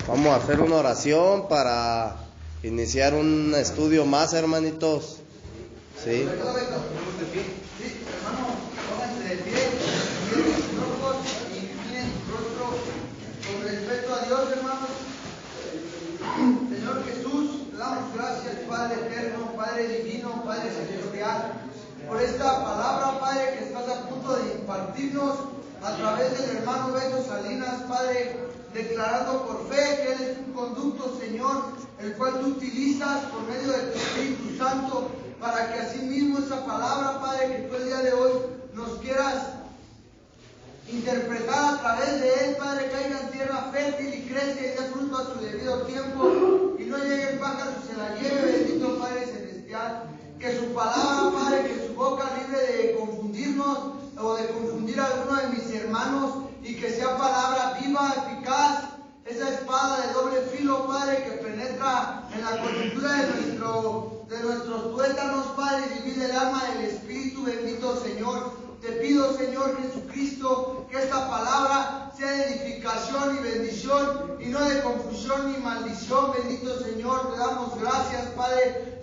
Vamos a hacer una oración para iniciar un estudio más, hermanitos. Sí. Hermano, pónganse de pie, miren sus ojos y miren su rostro con respeto a Dios, hermanos. Señor Jesús, te damos gracias, Padre eterno, Padre divino, Padre celestial, por esta palabra, Padre, que estás a punto de impartirnos a través del hermano Beto Salinas, Padre, declarando por fe que Él es un conducto, Señor, el cual tú utilizas por medio de tu Espíritu Santo, para que así mismo esa palabra, Padre, que tú el día de hoy nos quieras interpretar a través de Él, Padre, caiga en tierra fértil y crezca y dé fruto a su debido tiempo, y no llegue el pájaro y se la lleve, bendito Padre celestial. Que su palabra, Padre, que su boca libre de confundirnos o de confundir a alguno de mis hermanos, y que sea palabra viva, eficaz, esa espada de doble filo, Padre, que penetra en la coyuntura de nuestros tuétanos, Padre, y divide el alma del Espíritu, bendito Señor. Te pido, Señor Jesucristo, que esta palabra sea de edificación y bendición, y no de confusión ni maldición, bendito Señor. Te damos gracias, Padre,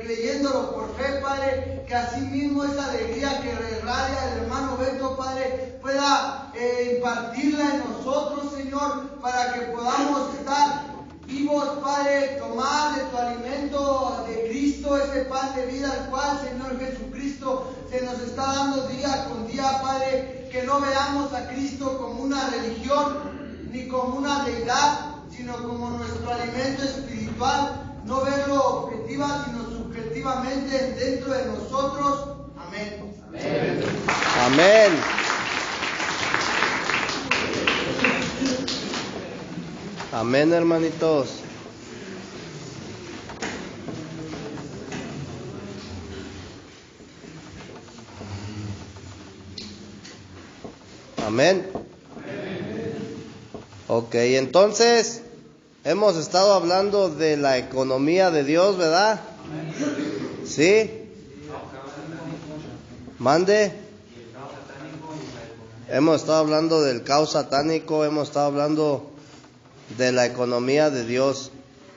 creyéndolo por fe, Padre, que así mismo esa alegría que irradia el hermano Beto, Padre, pueda impartirla en nosotros, Señor, para que podamos estar vivos, Padre, tomar de tu alimento de Cristo, ese pan de vida al cual, Señor Jesucristo, se nos está dando día con día, Padre, que no veamos a Cristo como una religión, ni como una deidad, sino como nuestro alimento espiritual, no verlo objetiva, sino subjetivamente dentro de nosotros. Amén. Amén. Amén. Amén, hermanitos. Amén. Ok, entonces hemos estado hablando de la economía de Dios, ¿verdad? ¿Sí? Mande. Hemos estado hablando del caos satánico, hemos estado hablando de la economía de Dios,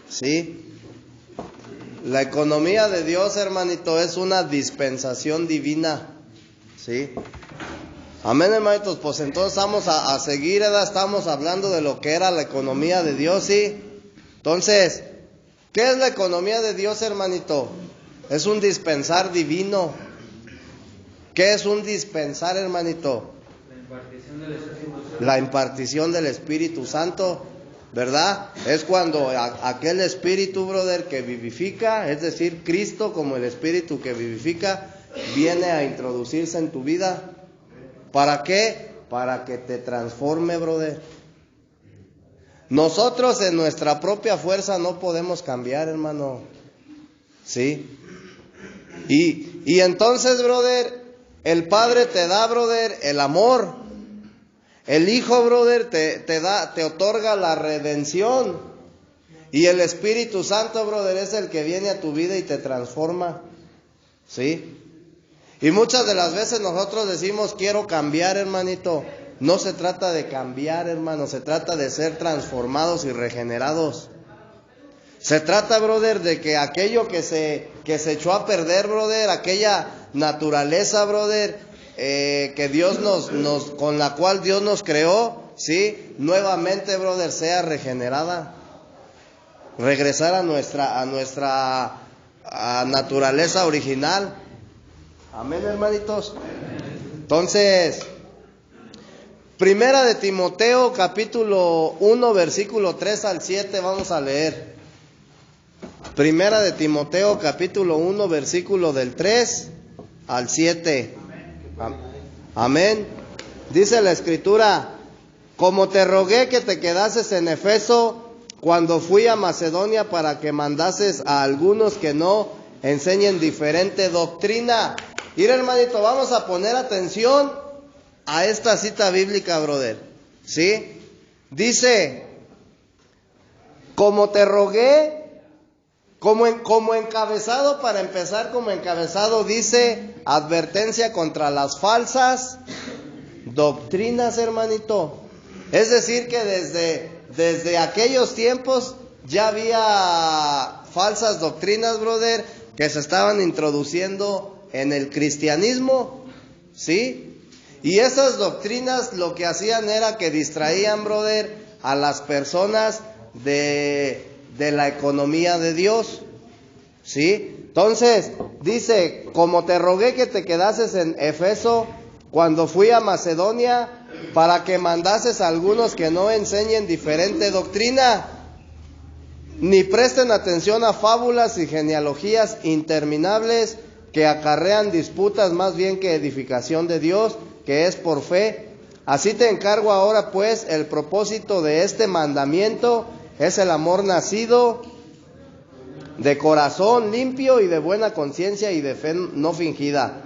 ¿sí? La economía de Dios, hermanito, es una dispensación divina, ¿sí? Amén, hermanitos. Pues entonces vamos a seguir, ¿verdad? Estamos hablando de lo que era la economía de Dios, ¿sí? Entonces, ¿qué es la economía de Dios, hermanito? Es un dispensar divino. ¿Qué es un dispensar, hermanito? La impartición del Espíritu Santo, ¿verdad? Es cuando aquel Espíritu, brother, que vivifica, es decir, Cristo como el Espíritu que vivifica, viene a introducirse en tu vida. ¿Para qué? Para que te transforme, brother. Nosotros en nuestra propia fuerza no podemos cambiar, hermano. ¿Sí? Y entonces, brother, el Padre te da, brother, el amor. El Hijo, brother, te otorga la redención. Y el Espíritu Santo, brother, es el que viene a tu vida y te transforma. ¿Sí? Y muchas de las veces nosotros decimos, quiero cambiar, hermanito. No se trata de cambiar, hermano. Se trata de ser transformados y regenerados. Se trata, brother, de que aquello que se echó a perder, brother, aquella naturaleza, brother, que Dios con la cual Dios nos creó, ¿sí? Nuevamente, brother, sea regenerada. Regresar a nuestra naturaleza original. Amén, hermanitos. Entonces, Primera de Timoteo, capítulo 1, versículo 3 al 7, vamos a leer. Primera de Timoteo, capítulo 1, versículo del 3 al 7. Amén. Dice la Escritura: como te rogué que te quedases en Efeso cuando fui a Macedonia, para que mandases a algunos que no enseñen diferente doctrina. Mira, hermanito, vamos a poner atención a esta cita bíblica, brother. ¿Sí? Dice, como te rogué, como encabezado, para empezar, como encabezado, dice, advertencia contra las falsas doctrinas, hermanito. Es decir, que desde aquellos tiempos ya había falsas doctrinas, brother, que se estaban introduciendo en el cristianismo, ¿sí? Y esas doctrinas lo que hacían era que distraían, brother, a las personas de la economía de Dios, ¿sí? Entonces, dice, como te rogué que te quedases en Efeso cuando fui a Macedonia, para que mandases a algunos que no enseñen diferente doctrina, ni presten atención a fábulas y genealogías interminables que acarrean disputas más bien que edificación de Dios, que es por fe. Así te encargo ahora, pues, el propósito de este mandamiento es el amor nacido de corazón limpio y de buena conciencia y de fe no fingida,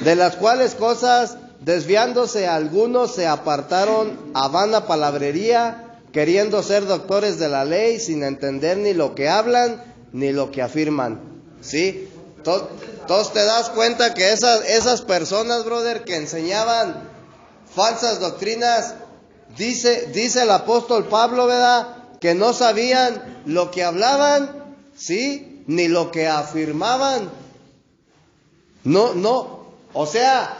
de las cuales cosas, desviándose algunos, se apartaron a vana palabrería, queriendo ser doctores de la ley, sin entender ni lo que hablan ni lo que afirman, ¿sí? Entonces te das cuenta que esas personas, brother, que enseñaban falsas doctrinas, dice el apóstol Pablo, ¿verdad?, que no sabían lo que hablaban, ¿sí?, ni lo que afirmaban. No, o sea,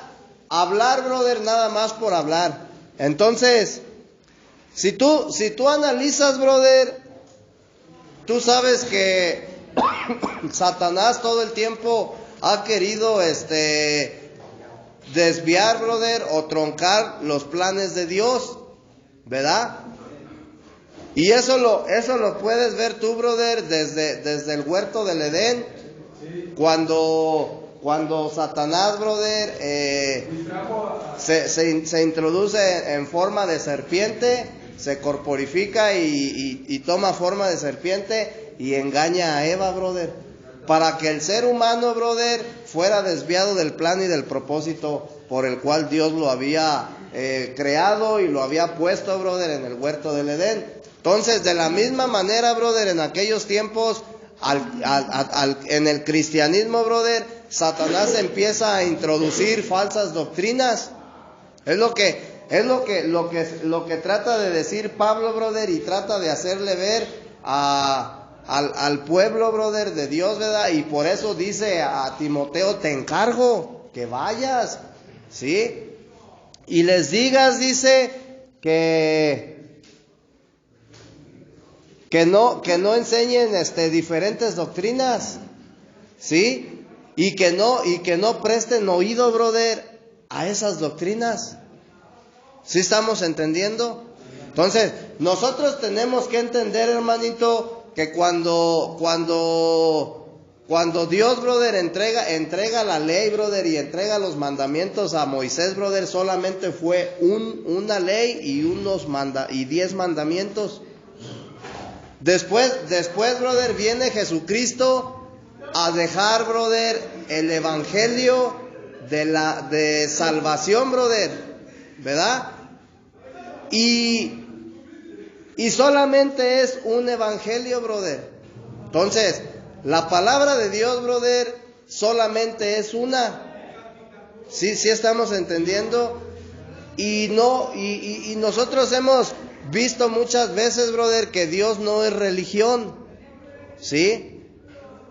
hablar, brother, nada más por hablar. Entonces, si tú analizas, brother, tú sabes que Satanás todo el tiempo ha querido desviar, brother, o troncar los planes de Dios, ¿verdad? Y eso lo puedes ver tú, brother, desde el huerto del Edén, cuando Satanás, brother, se introduce en forma de serpiente, se corporifica y toma forma de serpiente y engaña a Eva, brother, para que el ser humano, brother, fuera desviado del plan y del propósito por el cual Dios lo había creado y lo había puesto, brother, en el huerto del Edén. Entonces, de la misma manera, brother, en aquellos tiempos, en el cristianismo, brother, Satanás empieza a introducir falsas doctrinas. Es lo que trata de decir Pablo, brother, y trata de hacerle ver al pueblo, brother, de Dios, ¿verdad? Y por eso dice a Timoteo, te encargo que vayas, ¿sí? Y les digas, dice, que no enseñen diferentes doctrinas, ¿sí? Y que no presten oído, brother, a esas doctrinas. ¿Sí estamos entendiendo? Entonces, nosotros tenemos que entender, hermanito, que cuando Dios, brother, entrega la ley, brother, y entrega los mandamientos a Moisés, brother, solamente fue una ley y 10 mandamientos. Después, brother, viene Jesucristo a dejar, brother, el evangelio de salvación, brother, ¿verdad? Y solamente es un evangelio, brother. Entonces, la palabra de Dios, brother, solamente es una. ¿Sí estamos entendiendo? Y nosotros hemos visto muchas veces, brother, que Dios no es religión, ¿sí?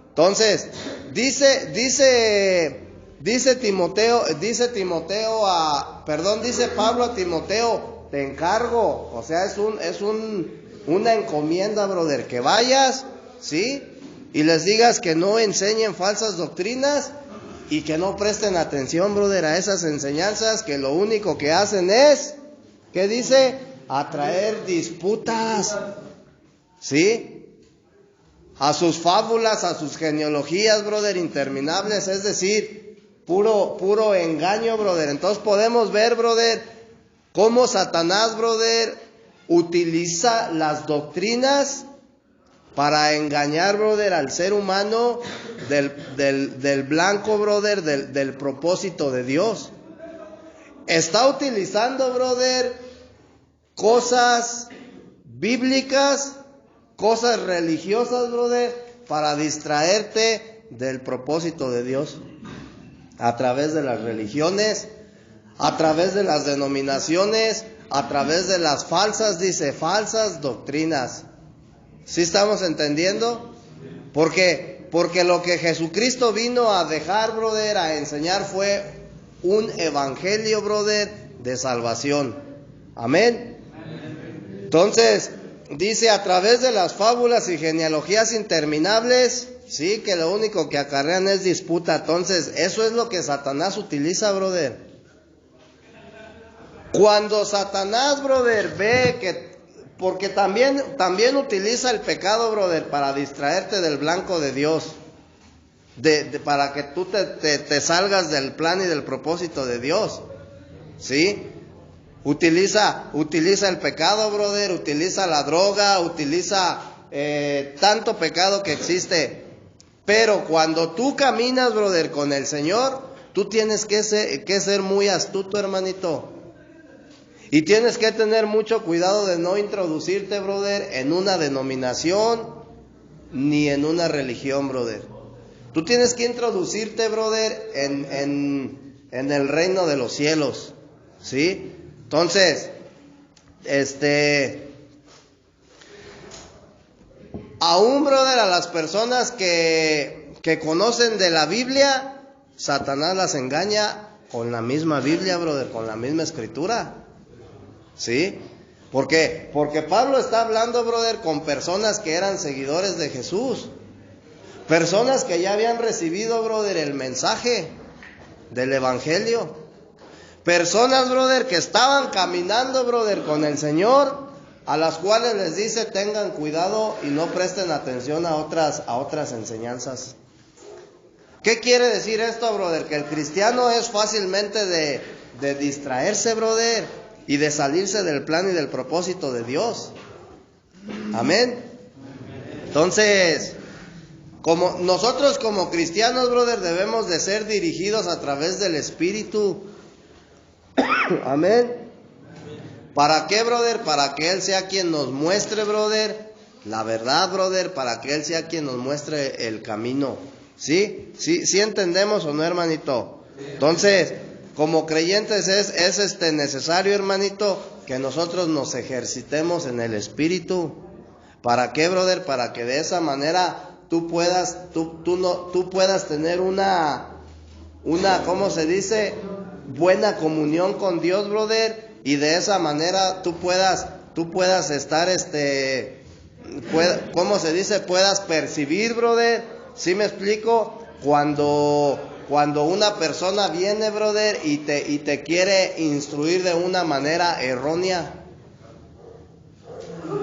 Entonces, dice Pablo a Timoteo, te encargo, o sea, es una encomienda, brother, que vayas, ¿sí? Y les digas que no enseñen falsas doctrinas y que no presten atención, brother, a esas enseñanzas que lo único que hacen es, ¿qué dice? Atraer disputas, ¿sí? A sus fábulas, a sus genealogías, brother, interminables, es decir, puro engaño, brother. Entonces podemos ver, brother, cómo Satanás, brother, utiliza las doctrinas para engañar, brother, al ser humano del blanco, brother, del propósito de Dios. Está utilizando, brother, cosas bíblicas, cosas religiosas, brother, para distraerte del propósito de Dios. A través de las religiones, a través de las denominaciones, a través de las falsas, dice, falsas doctrinas. ¿Sí estamos entendiendo? Porque lo que Jesucristo vino a dejar, brother, a enseñar fue un evangelio, brother, de salvación. Amén. Entonces, dice, a través de las fábulas y genealogías interminables, sí, que lo único que acarrean es disputa. Entonces, eso es lo que Satanás utiliza, brother. Cuando Satanás, brother, ve que, porque también utiliza el pecado, brother, para distraerte del blanco de Dios, para que tú te salgas del plan y del propósito de Dios, ¿sí? Utiliza el pecado, brother, utiliza la droga, utiliza tanto pecado que existe. Pero cuando tú caminas, brother, con el Señor, tú tienes que ser muy astuto, hermanito. Y tienes que tener mucho cuidado de no introducirte, brother, en una denominación ni en una religión, brother. Tú tienes que introducirte, brother, en el reino de los cielos, ¿sí? Entonces, aún, brother, a las personas que conocen de la Biblia, Satanás las engaña con la misma Biblia, brother, con la misma escritura. ¿Sí? Porque Pablo está hablando, brother, con personas que eran seguidores de Jesús. Personas que ya habían recibido, brother, el mensaje del evangelio. Personas, brother, que estaban caminando, brother, con el Señor, a las cuales les dice, tengan cuidado y no presten atención a otras enseñanzas. ¿Qué quiere decir esto, brother? Que el cristiano es fácilmente de distraerse, brother, y de salirse del plan y del propósito de Dios. Amén. Entonces, como nosotros como cristianos, brother, debemos de ser dirigidos a través del Espíritu. Amén. ¿Para qué, brother? Para que Él sea quien nos muestre, brother, la verdad, brother, para que Él sea quien nos muestre el camino. ¿Sí? ¿Sí entendemos o no, hermanito? Entonces, como creyentes es necesario, hermanito, que nosotros nos ejercitemos en el Espíritu. ¿Para qué, brother? Para que de esa manera tú puedas tener una, ¿cómo se dice? Buena comunión con Dios, brother, y de esa manera tú puedas estar, ¿cómo se dice? Puedas percibir, brother. ¿Sí me explico? Cuando una persona viene, brother, y te quiere instruir de una manera errónea.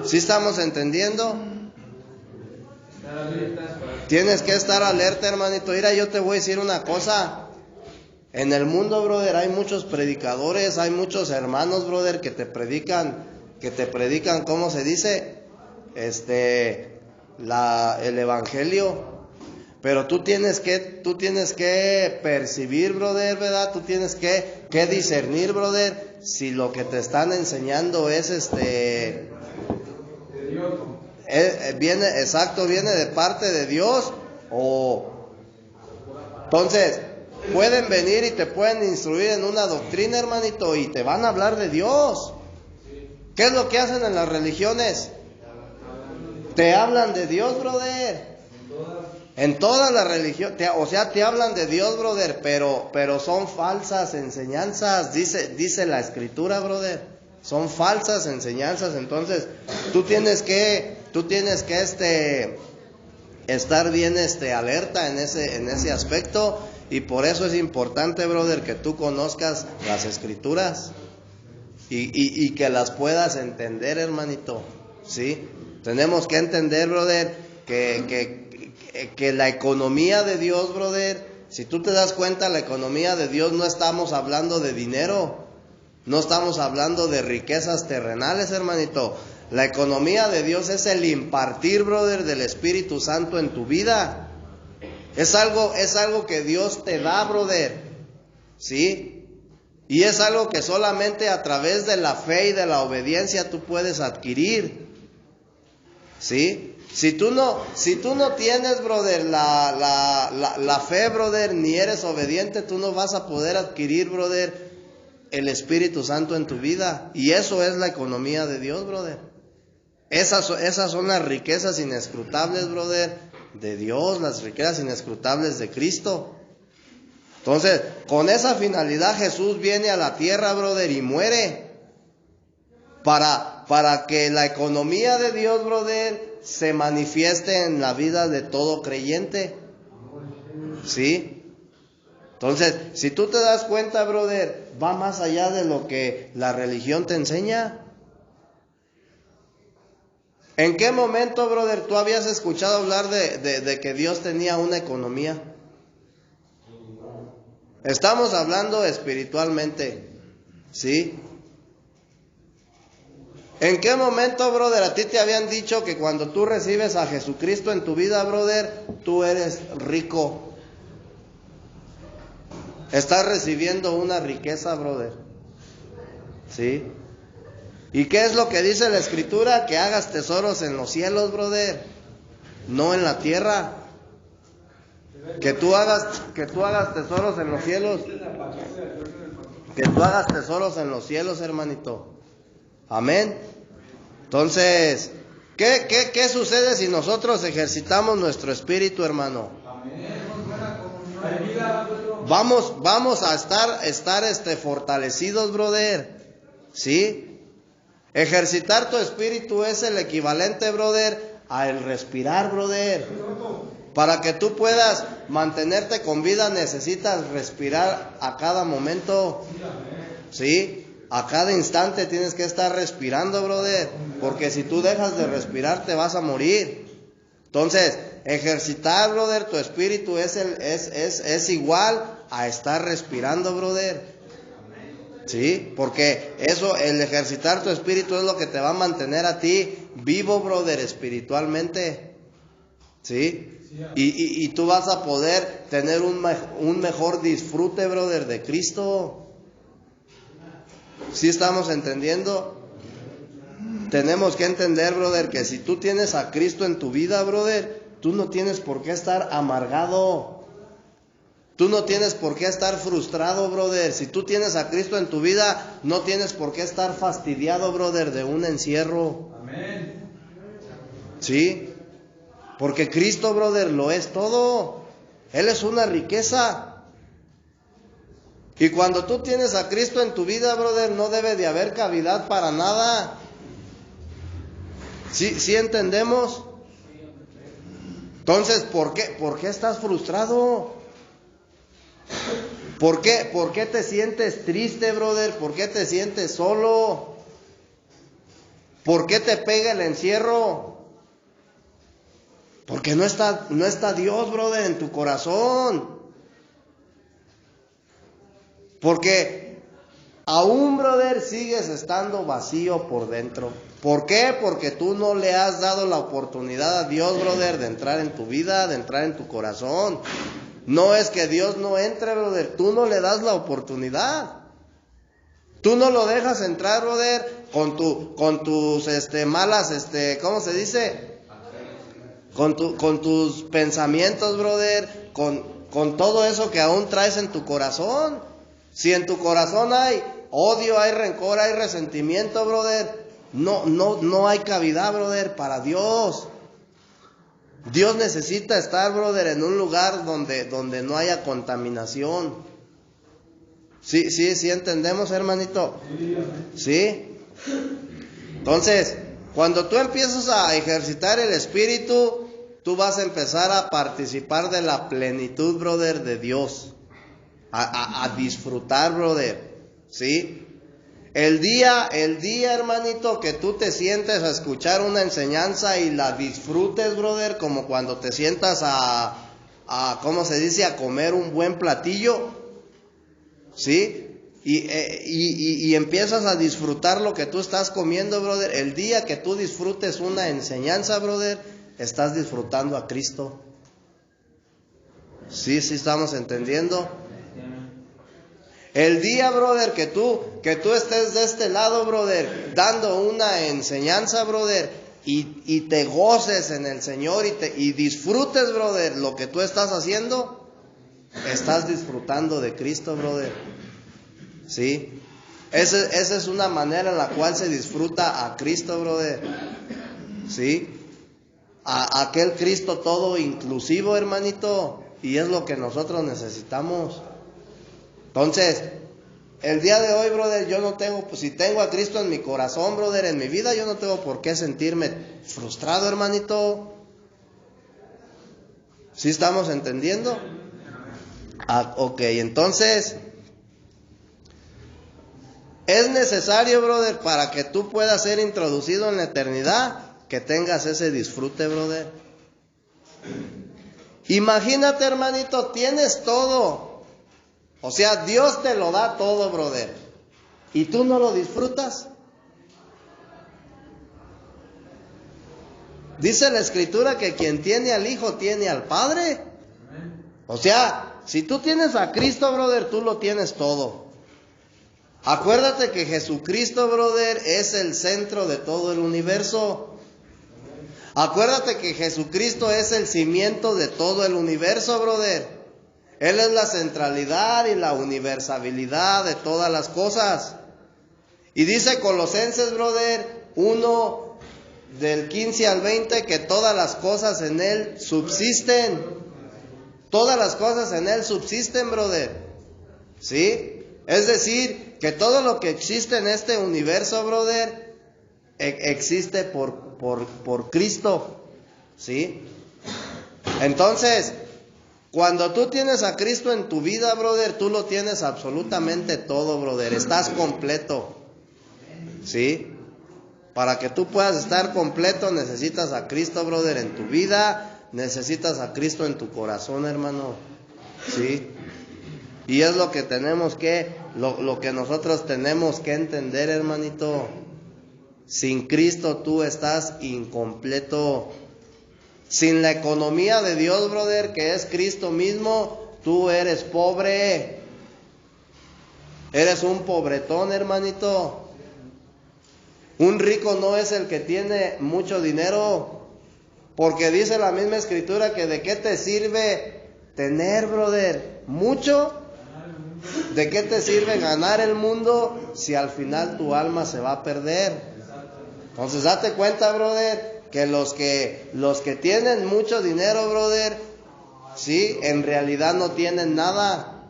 ¿Sí estamos entendiendo? Tienes que estar alerta, hermanito. Mira, yo te voy a decir una cosa. En el mundo, brother, hay muchos predicadores, hay muchos hermanos, brother, que te predican, ¿cómo se dice? El evangelio. Pero tú tienes que percibir, brother, ¿verdad? Tú tienes que discernir, brother, si lo que te están enseñando es viene de parte de Dios o... Entonces, pueden venir y te pueden instruir en una doctrina, hermanito, y te van a hablar de Dios. ¿Qué es lo que hacen en las religiones? Te hablan de Dios, brother. En todas las religiones, te hablan de Dios, brother, pero son falsas enseñanzas, dice la Escritura, brother. Son falsas enseñanzas. Entonces, tú tienes que estar bien alerta en ese aspecto, y por eso es importante, brother, que tú conozcas las Escrituras y que las puedas entender, hermanito. ¿Sí? Tenemos que entender, brother, que la economía de Dios, brother, si tú te das cuenta, la economía de Dios, no estamos hablando de dinero, no estamos hablando de riquezas terrenales, hermanito. La economía de Dios es el impartir, brother, del Espíritu Santo en tu vida. Es algo que Dios te da, brother, ¿sí? Y es algo que solamente a través de la fe y de la obediencia tú puedes adquirir, ¿sí? Si tú no tienes, brother, la fe, brother, ni eres obediente, tú no vas a poder adquirir, brother, el Espíritu Santo en tu vida. Y eso es la economía de Dios, brother. Esas son las riquezas inescrutables, brother, de Dios, las riquezas inescrutables de Cristo. Entonces, con esa finalidad Jesús viene a la tierra, brother, y muere. Para que la economía de Dios, brother, se manifieste en la vida de todo creyente. ¿Sí? Entonces, si tú te das cuenta, brother, va más allá de lo que la religión te enseña. ¿En qué momento, brother, tú habías escuchado hablar de que Dios tenía una economía? Estamos hablando espiritualmente, ¿sí? ¿En qué momento, brother, a ti te habían dicho que cuando tú recibes a Jesucristo en tu vida, brother, tú eres rico? Estás recibiendo una riqueza, brother, ¿sí? ¿Y qué es lo que dice la Escritura? Que hagas tesoros en los cielos, brother, no en la tierra. Que tú hagas tesoros en los cielos. Que tú hagas tesoros en los cielos, hermanito. Amén. Entonces, ¿qué sucede si nosotros ejercitamos nuestro espíritu, hermano? Vamos a estar fortalecidos, brother. ¿Sí? Ejercitar tu espíritu es el equivalente, brother, a el respirar, brother. Para que tú puedas mantenerte con vida necesitas respirar a cada momento. ¿Sí? A cada instante tienes que estar respirando, brother. Porque si tú dejas de respirar te vas a morir. Entonces, ejercitar, brother, tu espíritu es igual a estar respirando, brother. ¿Sí? Porque el ejercitar tu espíritu es lo que te va a mantener a ti vivo, brother, espiritualmente. ¿Sí? Y tú vas a poder tener un mejor disfrute, brother, de Cristo. ¿Sí estamos entendiendo? Tenemos que entender, brother, que si tú tienes a Cristo en tu vida, brother, tú no tienes por qué estar amargado. Tú no tienes por qué estar frustrado, brother. Si tú tienes a Cristo en tu vida, no tienes por qué estar fastidiado, brother, de un encierro. Amén. ¿Sí? Porque Cristo, brother, lo es todo. Él es una riqueza. Y cuando tú tienes a Cristo en tu vida, brother, no debe de haber cavidad para nada. ¿Sí entendemos? Entonces, ¿por qué estás frustrado? ¿Por qué te sientes triste, brother? ¿Por qué te sientes solo? ¿Por qué te pega el encierro? Porque no está Dios, brother, en tu corazón. Porque aún, brother, sigues estando vacío por dentro. ¿Por qué? Porque tú no le has dado la oportunidad a Dios, brother, de entrar en tu vida, de entrar en tu corazón. No es que Dios no entre, brother, tú no le das la oportunidad. Tú no lo dejas entrar, brother, con tus malas, ¿cómo se dice? Con tus pensamientos, brother, con todo eso que aún traes en tu corazón. Si en tu corazón hay odio, hay rencor, hay resentimiento, brother, no hay cavidad, brother, para Dios. Dios necesita estar, brother, en un lugar donde no haya contaminación. Sí entendemos, hermanito. ¿Sí? Entonces, cuando tú empiezas a ejercitar el espíritu, tú vas a empezar a participar de la plenitud, brother, de Dios. A disfrutar, brother. ¿Sí? El día, hermanito, que tú te sientes a escuchar una enseñanza y la disfrutes, brother, como cuando te sientas ¿cómo se dice? A comer un buen platillo, ¿sí? Y empiezas a disfrutar lo que tú estás comiendo, brother. El día que tú disfrutes una enseñanza, brother, estás disfrutando a Cristo. ¿Sí estamos entendiendo? El día, brother, que tú estés de este lado, brother, dando una enseñanza, brother, y te goces en el Señor y disfrutes, brother, lo que tú estás haciendo, estás disfrutando de Cristo, brother. ¿Sí? Esa es una manera en la cual se disfruta a Cristo, brother. ¿Sí? A aquel Cristo todo inclusivo, hermanito. Y es lo que nosotros necesitamos. Entonces, el día de hoy, brother, yo no tengo, pues si tengo a Cristo en mi corazón, brother, en mi vida, yo no tengo por qué sentirme frustrado, hermanito. ¿Sí estamos entendiendo? Ok, entonces, es necesario, brother, para que tú puedas ser introducido en la eternidad, que tengas ese disfrute, brother. Imagínate, hermanito, tienes todo. O sea, Dios te lo da todo, brother. ¿Y tú no lo disfrutas? Dice la Escritura que quien tiene al Hijo tiene al Padre. O sea, si tú tienes a Cristo, brother, tú lo tienes todo. Acuérdate que Jesucristo, brother, es el centro de todo el universo. Acuérdate que Jesucristo es el cimiento de todo el universo, brother. Él es la centralidad y la universalidad de todas las cosas. Y dice Colosenses, brother, 1 del 15 al 20, que todas las cosas en Él subsisten. Todas las cosas en Él subsisten, brother. ¿Sí? Es decir, que todo lo que existe en este universo, brother, existe por Cristo. ¿Sí? Entonces, cuando tú tienes a Cristo en tu vida, brother, tú lo tienes absolutamente todo, brother. Estás completo. ¿Sí? Para que tú puedas estar completo, necesitas a Cristo, brother, en tu vida. Necesitas a Cristo en tu corazón, hermano. ¿Sí? Y es lo que tenemos que, lo que nosotros tenemos que entender, hermanito. Sin Cristo tú estás incompleto. Sin la economía de Dios, brother, que es Cristo mismo, tú eres pobre. Eres un pobretón, hermanito. Un rico no es el que tiene mucho dinero, porque dice la misma Escritura que de qué te sirve tener, brother, mucho. ¿De qué te sirve ganar el mundo si al final tu alma se va a perder? Entonces date cuenta, brother, que los que tienen mucho dinero, brother, sí, en realidad no tienen nada.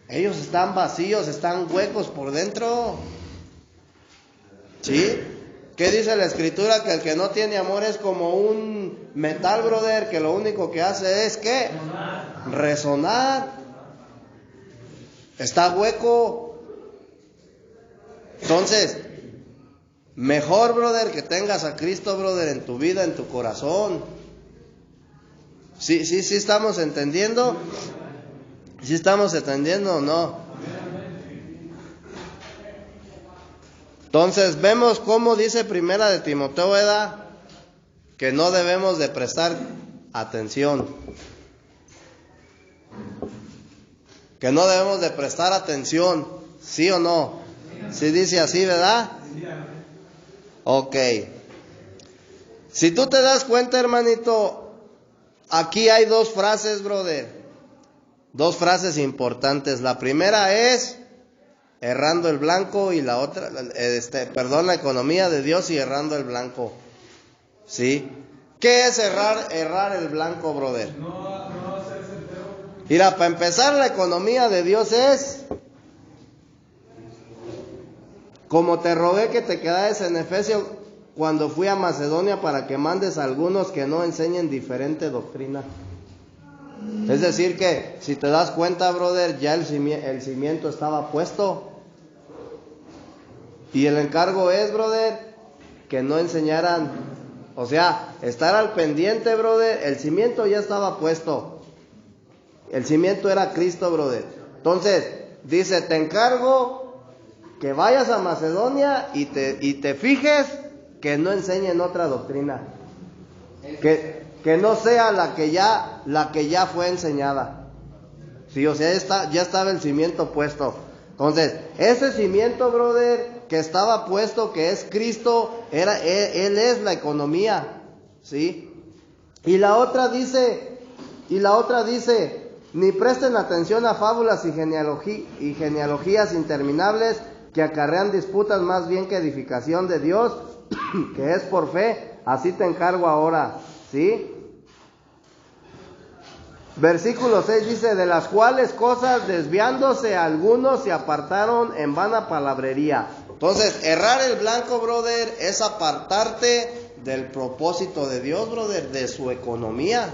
Ellos están vacíos, están huecos por dentro. ¿Sí? ¿Qué dice la Escritura? Que el que no tiene amor es como un metal, brother, que lo único que hace es ¿qué? Resonar. Está hueco. Entonces, mejor, brother, que tengas a Cristo, brother, en tu vida, en tu corazón. ¿Sí estamos entendiendo? ¿Sí estamos entendiendo o no? Entonces, vemos cómo dice Primera de Timoteo, ¿verdad? Que no debemos de prestar atención. Que no debemos de prestar atención, ¿sí o no? ¿Sí dice así, verdad? Ok. Si tú te das cuenta, hermanito, aquí hay dos frases, brother. Dos frases importantes. La primera es errando el blanco y la otra, la economía de Dios y errando el blanco. ¿Sí? ¿Qué es errar el blanco, brother? Mira, para empezar, la economía de Dios es, como te rogué que te quedases en Efesios cuando fui a Macedonia, para que mandes a algunos que no enseñen diferente doctrina. Es decir que, si te das cuenta, brother, ya el cimiento estaba puesto. Y el encargo es, brother, que no enseñaran, o sea, estar al pendiente, brother. El cimiento ya estaba puesto. El cimiento era Cristo, brother. Entonces, dice, te encargo que vayas a Macedonia y te fijes que no enseñen otra doctrina. Que no sea la que ya fue enseñada. Sí, o sea, ya estaba el cimiento puesto. Entonces, ese cimiento, brother, que estaba puesto, que es Cristo, Él es la economía. ¿Sí? Y la otra dice, ni presten atención a fábulas y genealogías interminables que acarrean disputas más bien que edificación de Dios, que es por fe. Así te encargo ahora, ¿sí? Versículo 6 dice, de las cuales cosas desviándose algunos se apartaron en vana palabrería. Entonces, errar el blanco, brother, es apartarte del propósito de Dios, brother, de su economía.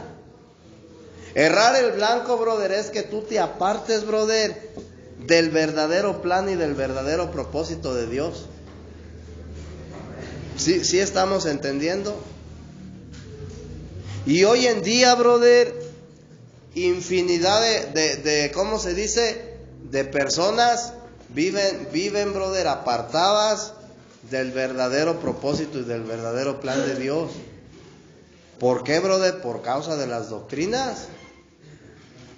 Errar el blanco, brother, es que tú te apartes, brother, del verdadero plan y del verdadero propósito de Dios. ¿Sí estamos entendiendo? Y hoy en día, brother, infinidad de ¿cómo se dice? De personas viven, brother, apartadas del verdadero propósito y del verdadero plan de Dios. ¿Por qué, brother? Por causa de las doctrinas,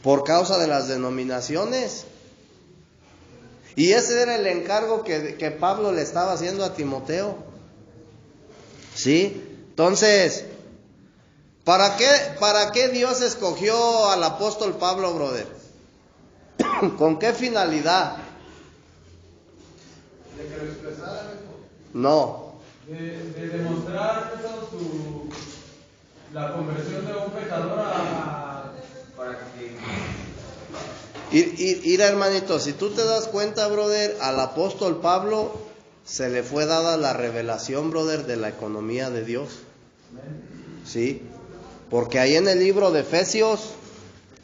por causa de las denominaciones. Y ese era el encargo que Pablo le estaba haciendo a Timoteo. ¿Sí? Entonces, ¿para qué Dios escogió al apóstol Pablo, brother? ¿Con qué finalidad? De que lo expresara. No. De demostrar la conversión de un pecador para que... Ir, hermanito, si tú te das cuenta, brother, al apóstol Pablo se le fue dada la revelación, brother, de la economía de Dios. ¿Sí? Porque ahí en el libro de Efesios,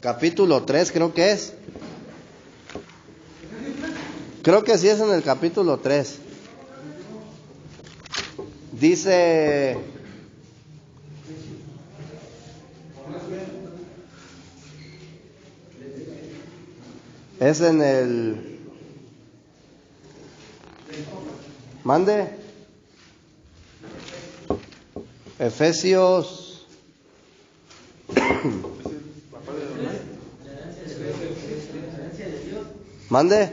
capítulo 3, creo que es. Creo que sí es en el capítulo 3. Dice... Es en el... Mande. Efesios. Mande.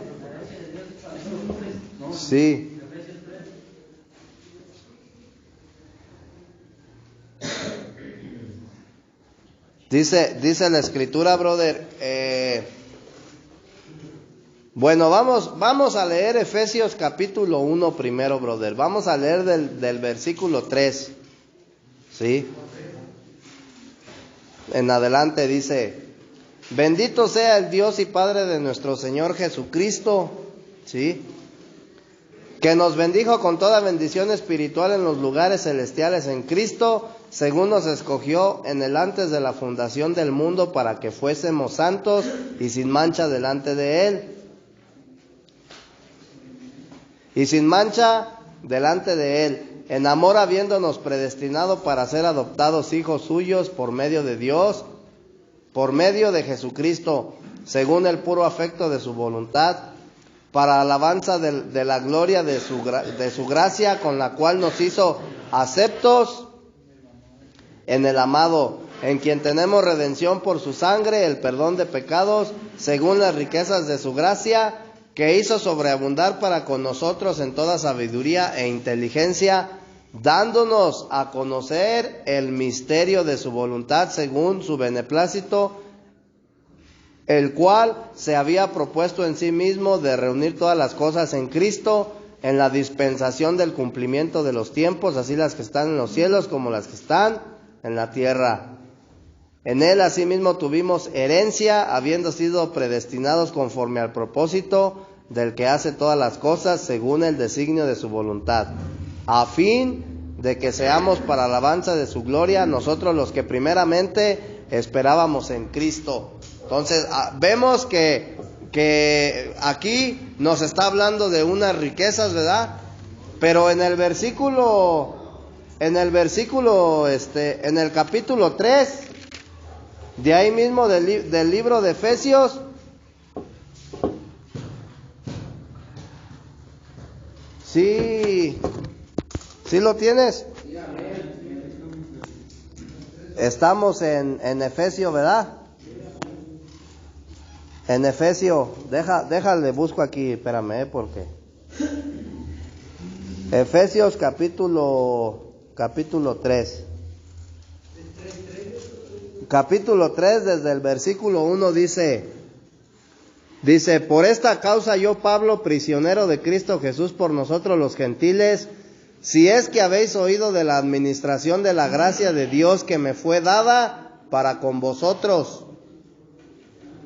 Sí. Dice la escritura, brother. Bueno, vamos a leer Efesios capítulo 1 primero, brother. Vamos a leer del versículo 3. ¿Sí? En adelante dice: bendito sea el Dios y Padre de nuestro Señor Jesucristo, ¿sí?, que nos bendijo con toda bendición espiritual en los lugares celestiales en Cristo, según nos escogió en el antes de la fundación del mundo, para que fuésemos santos y sin mancha delante de Él. Y sin mancha delante de Él, en amor habiéndonos predestinado para ser adoptados hijos suyos por medio de Dios, por medio de Jesucristo, según el puro afecto de su voluntad, para alabanza de la gloria de su gracia, con la cual nos hizo aceptos en el amado, en quien tenemos redención por su sangre, el perdón de pecados, según las riquezas de su gracia, que hizo sobreabundar para con nosotros en toda sabiduría e inteligencia, dándonos a conocer el misterio de su voluntad según su beneplácito, el cual se había propuesto en sí mismo de reunir todas las cosas en Cristo, en la dispensación del cumplimiento de los tiempos, así las que están en los cielos como las que están en la tierra. En Él asimismo tuvimos herencia, habiendo sido predestinados conforme al propósito del que hace todas las cosas según el designio de su voluntad, a fin de que seamos para alabanza de su gloria, nosotros los que primeramente esperábamos en Cristo. Entonces vemos que aquí nos está hablando de unas riquezas, ¿verdad? Pero en el capítulo 3, de ahí mismo del libro de Efesios, ¿sí lo tienes? Estamos en Efesios, ¿verdad? En Efesios, déjale, busco aquí, espérame, porque Efesios capítulo 3. Capítulo 3, desde el versículo 1 dice: Dice, por esta causa yo, Pablo, prisionero de Cristo Jesús por nosotros los gentiles, si es que habéis oído de la administración de la gracia de Dios que me fue dada para con vosotros.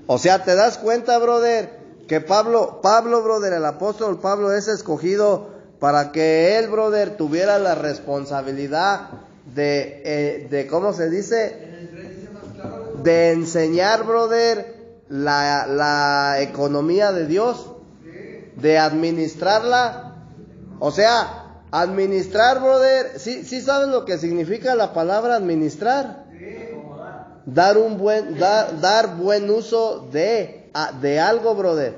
O sea, ¿te das cuenta, brother? Que Pablo, brother, el apóstol Pablo es escogido para que él, brother, tuviera la responsabilidad de ¿cómo se dice? De enseñar, brother, la economía de Dios, de administrarla. O sea, administrar, brother, ¿sí sabes lo que significa la palabra administrar? Dar buen uso de algo, brother.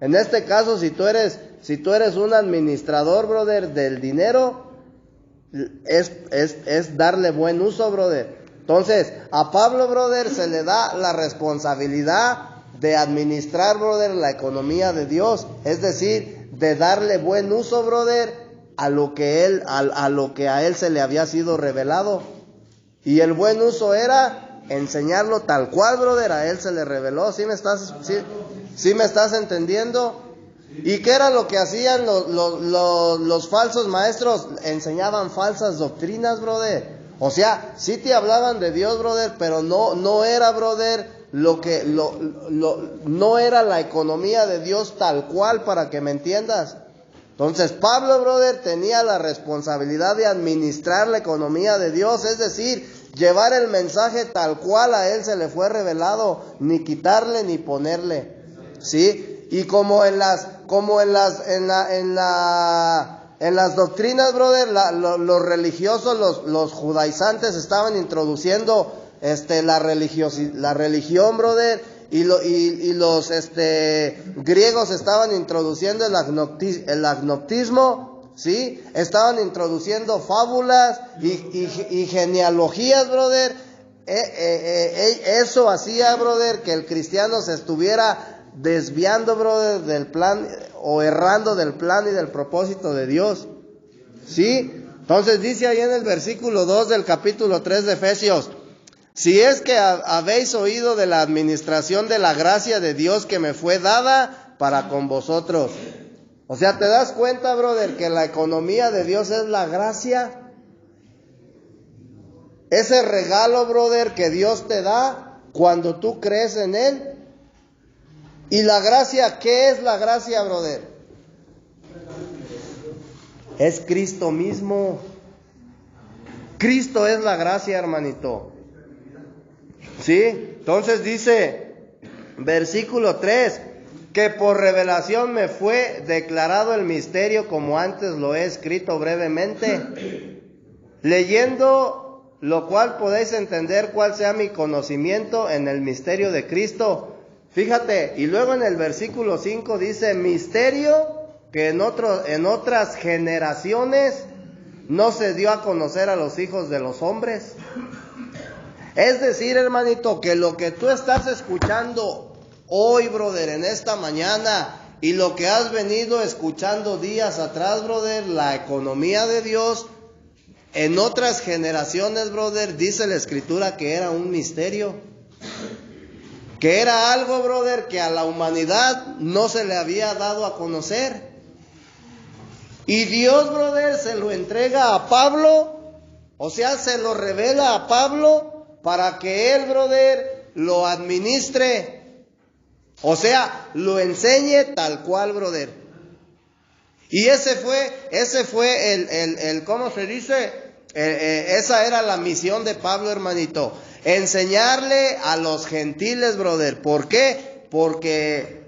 En este caso, si tú eres un administrador, brother, del dinero, es darle buen uso, brother. Entonces, a Pablo, brother, se le da la responsabilidad de administrar, brother, la economía de Dios, es decir, de darle buen uso, brother, a lo que a él se le había sido revelado. Y el buen uso era enseñarlo tal cual, brother, a él se le reveló. ¿Sí me estás entendiendo? ¿Y qué era lo que hacían los falsos maestros? Enseñaban falsas doctrinas, brother. O sea, sí te hablaban de Dios, brother, pero no era, brother, no era la economía de Dios tal cual, para que me entiendas. Entonces Pablo, brother, tenía la responsabilidad de administrar la economía de Dios, es decir, llevar el mensaje tal cual a él se le fue revelado, ni quitarle ni ponerle, ¿sí? Y como en las doctrinas, brother, los religiosos, los judaizantes estaban introduciendo la religión, brother, y los griegos estaban introduciendo el agnosticismo, ¿sí? Estaban introduciendo fábulas y genealogías, brother. Eso hacía, brother, que el cristiano se estuviera desviando, brother, del plan, o errando del plan y del propósito de Dios, ¿sí? Entonces dice ahí en el versículo 2 del capítulo 3 de Efesios, si es que habéis oído de la administración de la gracia de Dios que me fue dada para con vosotros. O sea, ¿te das cuenta, brother, que la economía de Dios es la gracia? Ese regalo, brother, que Dios te da cuando tú crees en Él. ¿Y la gracia? ¿Qué es la gracia, brother? Es Cristo mismo. Cristo es la gracia, hermanito. ¿Sí? Entonces dice, versículo 3, que por revelación me fue declarado el misterio, como antes lo he escrito brevemente, leyendo lo cual podéis entender cuál sea mi conocimiento en el misterio de Cristo. Fíjate, y luego en el versículo 5 dice, misterio que en otras generaciones no se dio a conocer a los hijos de los hombres. Es decir, hermanito, que lo que tú estás escuchando hoy, brother, en esta mañana, y lo que has venido escuchando días atrás, brother, la economía de Dios, en otras generaciones, brother, dice la Escritura que era un misterio. Que era algo, brother, que a la humanidad no se le había dado a conocer. Y Dios, brother, se lo entrega a Pablo, o sea, se lo revela a Pablo para que él, brother, lo administre. O sea, lo enseñe tal cual, brother. Y ese fue el ¿cómo se dice? Esa era la misión de Pablo, hermanito. Enseñarle a los gentiles, brother. ¿Por qué? Porque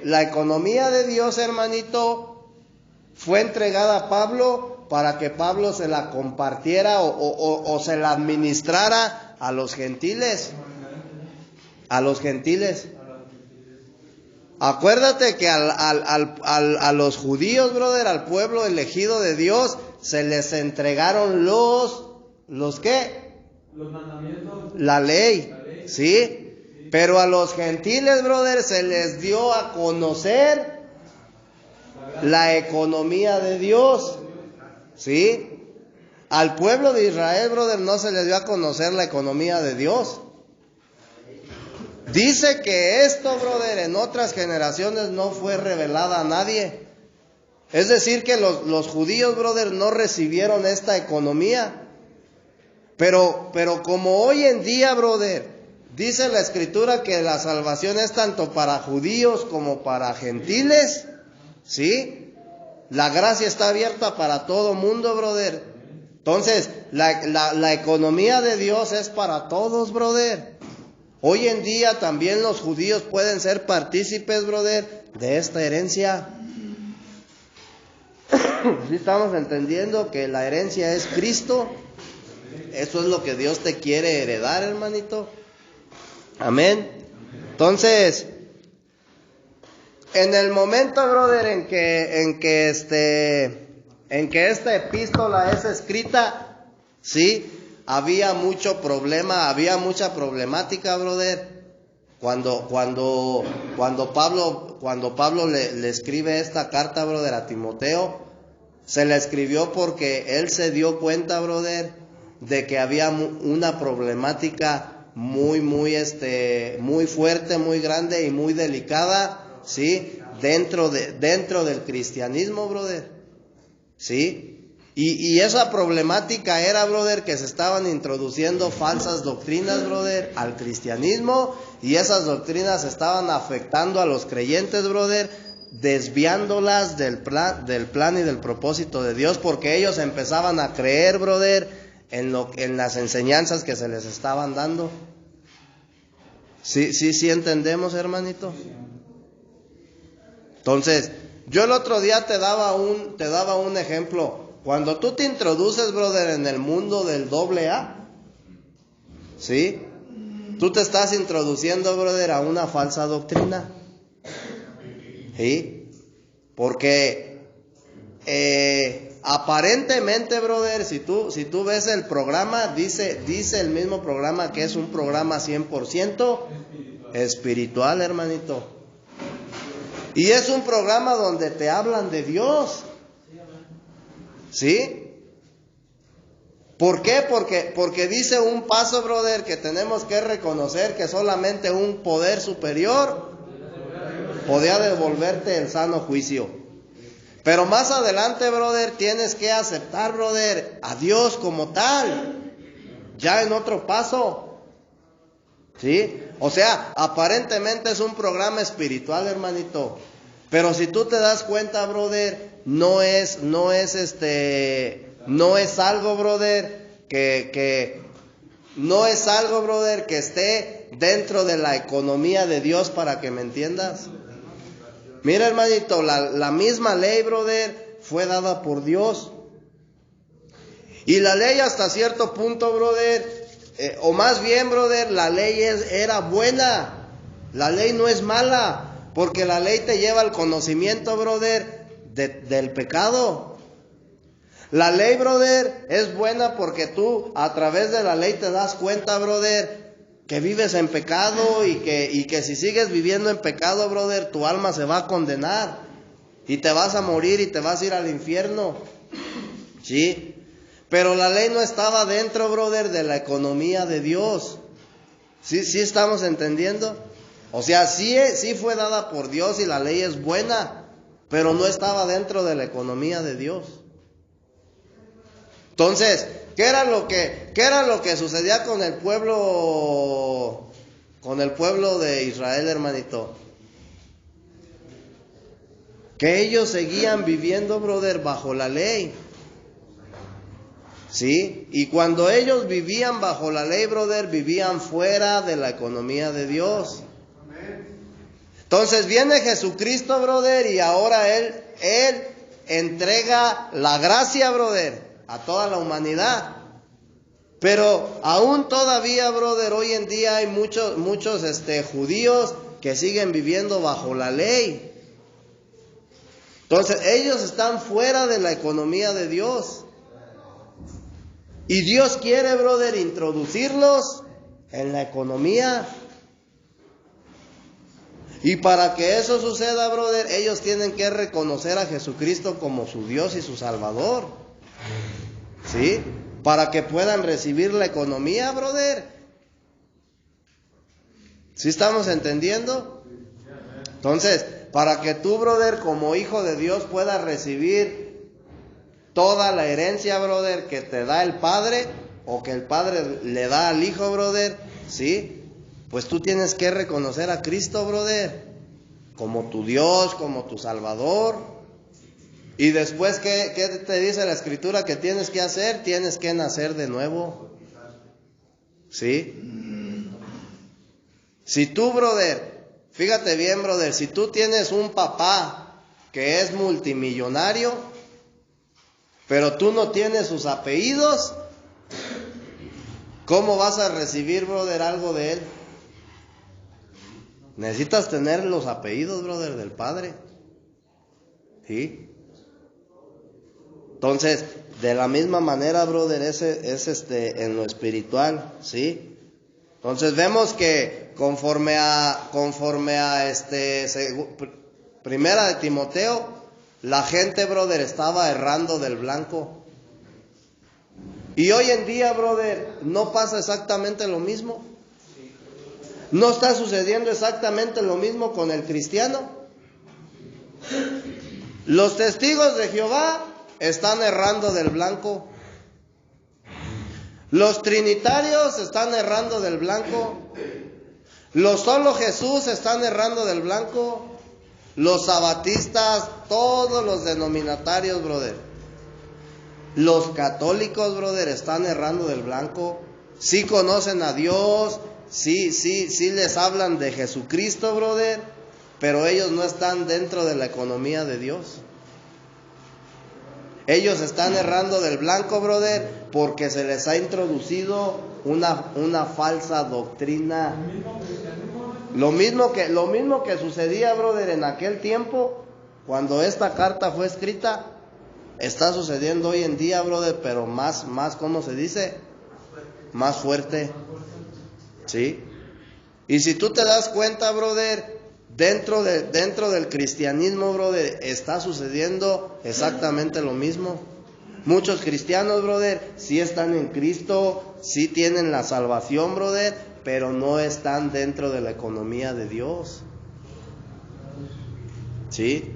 la economía de Dios, hermanito, fue entregada a Pablo para que Pablo se la compartiera o se la administrara a los gentiles. A los gentiles. Acuérdate que a los judíos, brother, al pueblo elegido de Dios, se les entregaron ¿los qué? Los mandamientos. La ley, ¿sí? Pero a los gentiles, brother, se les dio a conocer la economía de Dios, ¿sí? Al pueblo de Israel, brother, no se les dio a conocer la economía de Dios. Dice que esto, brother, en otras generaciones no fue revelada a nadie. Es decir, que los judíos, brother, no recibieron esta economía. Pero como hoy en día, brother, dice la Escritura que la salvación es tanto para judíos como para gentiles, ¿sí? La gracia está abierta para todo mundo, brother. Entonces, la economía de Dios es para todos, brother. Hoy en día también los judíos pueden ser partícipes, brother, de esta herencia. ¿Sí estamos entendiendo que la herencia es Cristo? Eso es lo que Dios te quiere heredar, hermanito. Amén. Entonces, en el momento, brother, en que esta epístola es escrita, sí, había mucho problema, había mucha problemática, brother. Cuando Pablo le escribe esta carta, brother, a Timoteo, se la escribió porque él se dio cuenta, brother, de que había una problemática muy fuerte, muy grande y muy delicada, ¿sí? Dentro del cristianismo, brother, ¿sí? Y esa problemática era, brother, que se estaban introduciendo falsas doctrinas, brother, al cristianismo, y esas doctrinas estaban afectando a los creyentes, brother, desviándolas del plan y del propósito de Dios, porque ellos empezaban a creer, brother, en las enseñanzas que se les estaban dando. Sí entendemos, hermanito. Entonces, yo el otro día te daba un ejemplo. Cuando tú te introduces, brother, en el mundo del AA, ¿sí? Tú te estás introduciendo, brother, a una falsa doctrina, ¿sí? Porque aparentemente, brother, si tú ves el programa, dice el mismo programa que es un programa 100% espiritual, hermanito. Y es un programa donde te hablan de Dios, ¿sí? ¿Por qué? Porque dice un paso, brother, que tenemos que reconocer que solamente un poder superior podía devolverte el sano juicio. Pero más adelante, brother, tienes que aceptar, brother, a Dios como tal, ya en otro paso, ¿sí? O sea, aparentemente es un programa espiritual, hermanito, pero si tú te das cuenta, brother, no es algo, brother, no es algo, brother, que esté dentro de la economía de Dios, para que me entiendas. Mira, hermanito, la misma ley, brother, fue dada por Dios. Y la ley hasta cierto punto, brother, o más bien, brother, la ley era buena. La ley no es mala, porque la ley te lleva al conocimiento, brother, del pecado. La ley, brother, es buena porque tú a través de la ley te das cuenta, brother, que vives en pecado y que si sigues viviendo en pecado, brother, tu alma se va a condenar y te vas a morir y te vas a ir al infierno, ¿sí? Pero la ley no estaba dentro, brother, de la economía de Dios. ¿Sí estamos entendiendo? O sea, sí fue dada por Dios y la ley es buena, pero no estaba dentro de la economía de Dios. Entonces, ¿qué era lo que sucedía con el pueblo de Israel, hermanito? Que ellos seguían viviendo, brother, bajo la ley, ¿sí? Y cuando ellos vivían bajo la ley, brother, vivían fuera de la economía de Dios. Entonces viene Jesucristo, brother, y ahora Él entrega la gracia, brother, a toda la humanidad. Pero aún todavía, brother, hoy en día hay muchos judíos que siguen viviendo bajo la ley. Entonces ellos están fuera de la economía de Dios. Y Dios quiere, brother, introducirlos en la economía. Y para que eso suceda, brother, ellos tienen que reconocer a Jesucristo como su Dios y su Salvador, ¿sí? Para que puedan recibir la economía, brother. ¿Sí estamos entendiendo? Entonces, para que tú, brother, como hijo de Dios, puedas recibir toda la herencia, brother, que te da el Padre, o que el Padre le da al Hijo, brother, ¿sí? Pues tú tienes que reconocer a Cristo, brother, como tu Dios, como tu Salvador. Y después, ¿qué te dice la Escritura que tienes que hacer? Tienes que nacer de nuevo. ¿Sí? Si tú, brother, fíjate bien, brother, si tú tienes un papá que es multimillonario, pero tú no tienes sus apellidos, ¿cómo vas a recibir, brother, algo de él? Necesitas tener los apellidos, brother, del Padre. ¿Sí? Entonces, de la misma manera, brother, es en lo espiritual, ¿sí? Entonces vemos que conforme a Primera de Timoteo, la gente, brother, estaba errando del blanco. Y hoy en día, brother, no pasa exactamente lo mismo. No está sucediendo exactamente lo mismo con el cristiano. Los testigos de Jehová están errando del blanco. Los trinitarios están errando del blanco. Los solo Jesús están errando del blanco. Los sabatistas, todos los denominatarios, brother. Los católicos, brother, están errando del blanco. Sí conocen a Dios, sí les hablan de Jesucristo, brother, pero ellos no están dentro de la economía de Dios. Ellos están errando del blanco, brother, porque se les ha introducido una falsa doctrina. Lo mismo que sucedía, brother, en aquel tiempo, cuando esta carta fue escrita, está sucediendo hoy en día, brother, pero más, ¿cómo se dice? Más fuerte. ¿Sí? Y si tú te das cuenta, brother, dentro del cristianismo, brother, está sucediendo exactamente lo mismo. Muchos cristianos, brother, sí están en Cristo, sí tienen la salvación, brother, pero no están dentro de la economía de Dios. ¿Sí?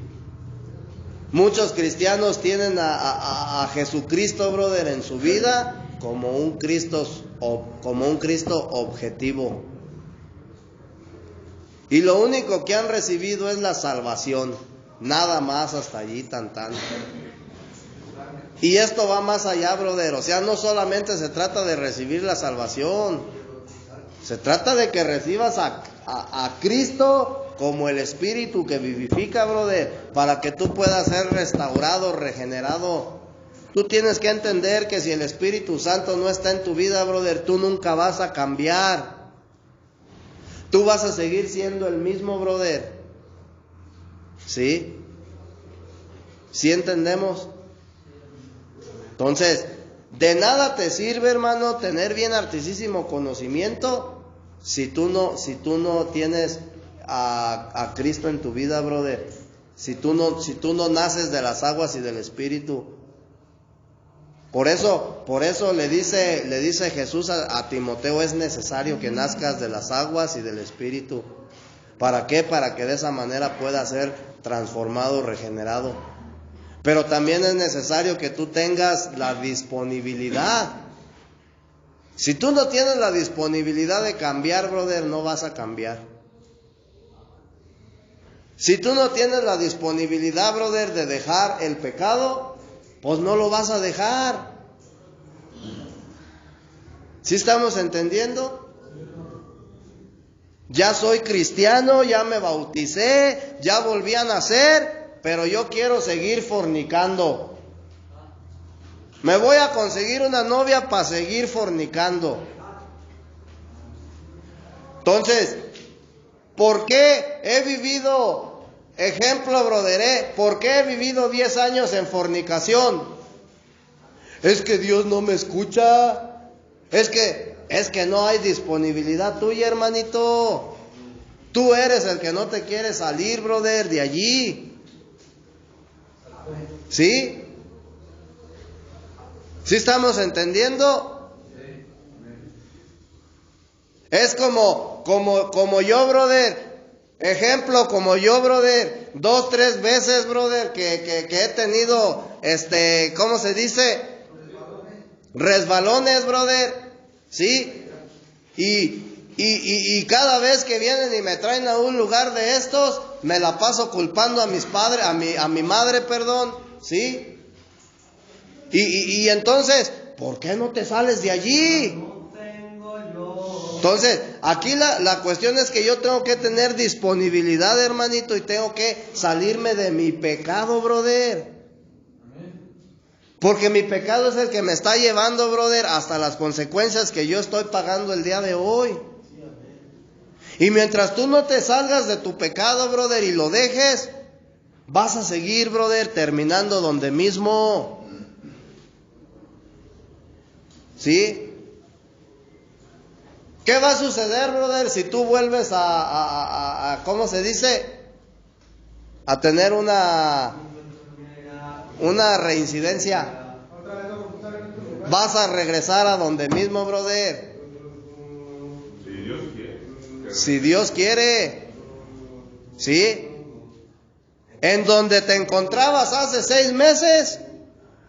Muchos cristianos tienen a Jesucristo, brother, en su vida como un Cristo objetivo. Y lo único que han recibido es la salvación. Nada más hasta allí, tan. Y esto va más allá, brother. O sea, no solamente se trata de recibir la salvación. Se trata de que recibas a Cristo como el Espíritu que vivifica, brother, para que tú puedas ser restaurado, regenerado. Tú tienes que entender que si el Espíritu Santo no está en tu vida, brother, tú nunca vas a cambiar. Tú vas a seguir siendo el mismo, brother. ¿Sí? ¿Sí entendemos? Entonces, de nada te sirve, hermano, tener bien altísimo conocimiento si tú no tienes a Cristo en tu vida, brother. Si tú no naces de las aguas y del Espíritu. Por eso le dice Jesús a Timoteo, es necesario que nazcas de las aguas y del Espíritu. ¿Para qué? Para que de esa manera puedas ser transformado, regenerado. Pero también es necesario que tú tengas la disponibilidad. Si tú no tienes la disponibilidad de cambiar, brother, no vas a cambiar. Si tú no tienes la disponibilidad, brother, de dejar el pecado, pues no lo vas a dejar. ¿Sí estamos entendiendo? Ya soy cristiano, ya me bauticé, ya volví a nacer, pero yo quiero seguir fornicando. Me voy a conseguir una novia para seguir fornicando. Entonces, ¿por qué he vivido, ejemplo, brother, por qué he vivido 10 años en fornicación? Es que Dios no me escucha. Es que no hay disponibilidad tuya, hermanito. Tú eres el que no te quiere salir, brother, de allí. ¿Sí? ¿Sí estamos entendiendo? Es como yo, brother. Ejemplo, como yo, brother. 2, 3 veces, brother, que he tenido, ¿cómo se dice? Resbalones, brother. ¿Sí? Y cada vez que vienen y me traen a un lugar de estos, me la paso culpando a mis padres, a mi madre, perdón. ¿Sí? Y entonces, ¿por qué no te sales de allí? Entonces, aquí la cuestión es que yo tengo que tener disponibilidad, hermanito, y tengo que salirme de mi pecado, brother. Porque mi pecado es el que me está llevando, brother, hasta las consecuencias que yo estoy pagando el día de hoy. Y mientras tú no te salgas de tu pecado, brother, y lo dejes, vas a seguir, brother, terminando donde mismo. ¿Sí? ¿Qué va a suceder, brother, si tú vuelves a ¿cómo se dice? A tener una reincidencia. Vas a regresar a donde mismo, brother. Si Dios quiere. Si Dios quiere. ¿Sí? En donde te encontrabas hace 6 meses,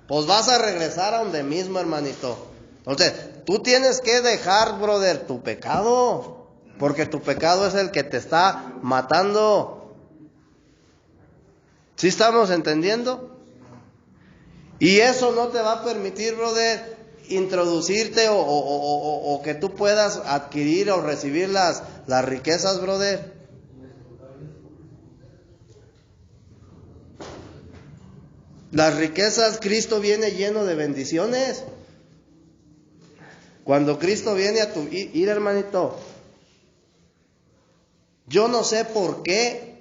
pues vas a regresar a donde mismo, hermanito. Entonces, tú tienes que dejar, brother, tu pecado, porque tu pecado es el que te está matando. ¿Sí estamos entendiendo? Y eso no te va a permitir, brother, introducirte o que tú puedas adquirir o recibir las riquezas, brother. Las riquezas, Cristo viene lleno de bendiciones. Cuando Cristo viene a tu ir, hermanito, yo no sé por qué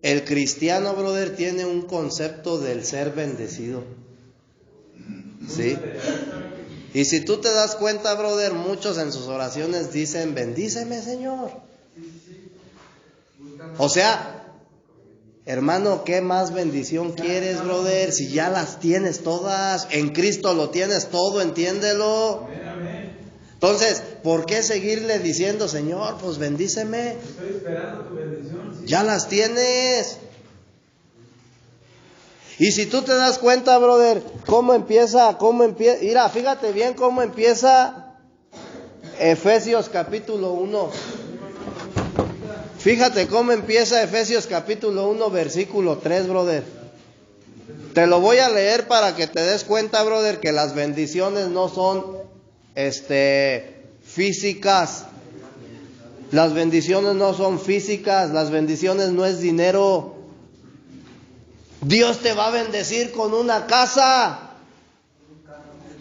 el cristiano, brother, tiene un concepto del ser bendecido. ¿Sí? Y si tú te das cuenta, brother, muchos en sus oraciones dicen, bendíceme, Señor. O sea, hermano, ¿qué más bendición quieres, brother? Si ya las tienes todas, en Cristo lo tienes todo, entiéndelo. Entonces, ¿por qué seguirle diciendo, Señor, pues bendíceme? Estoy esperando tu bendición. Sí. Ya las tienes. Y si tú te das cuenta, brother, cómo empieza, mira, fíjate bien cómo empieza Efesios capítulo 1. Fíjate cómo empieza Efesios capítulo 1, versículo 3, brother. Te lo voy a leer para que te des cuenta, brother, que las bendiciones no son físicas. Las bendiciones no son físicas, las bendiciones no es dinero. Dios te va a bendecir con una casa.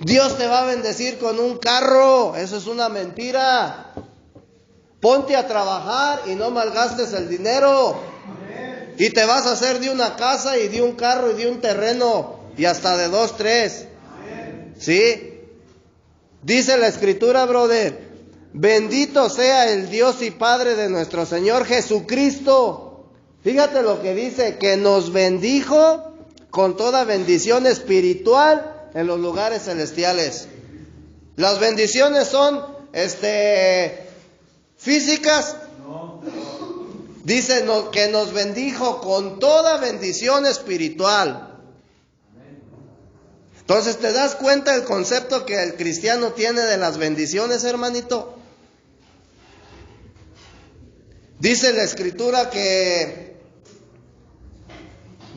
Dios te va a bendecir con un carro. Eso es una mentira. Ponte a trabajar y no malgastes el dinero. Y te vas a hacer de una casa y de un carro y de un terreno y hasta de 2, 3. ¿Sí? Dice la Escritura, brother, bendito sea el Dios y Padre de nuestro Señor Jesucristo. Fíjate lo que dice, que nos bendijo con toda bendición espiritual en los lugares celestiales. Las bendiciones son físicas. Dice que nos bendijo con toda bendición espiritual. Entonces, ¿te das cuenta el concepto que el cristiano tiene de las bendiciones, hermanito? Dice la Escritura que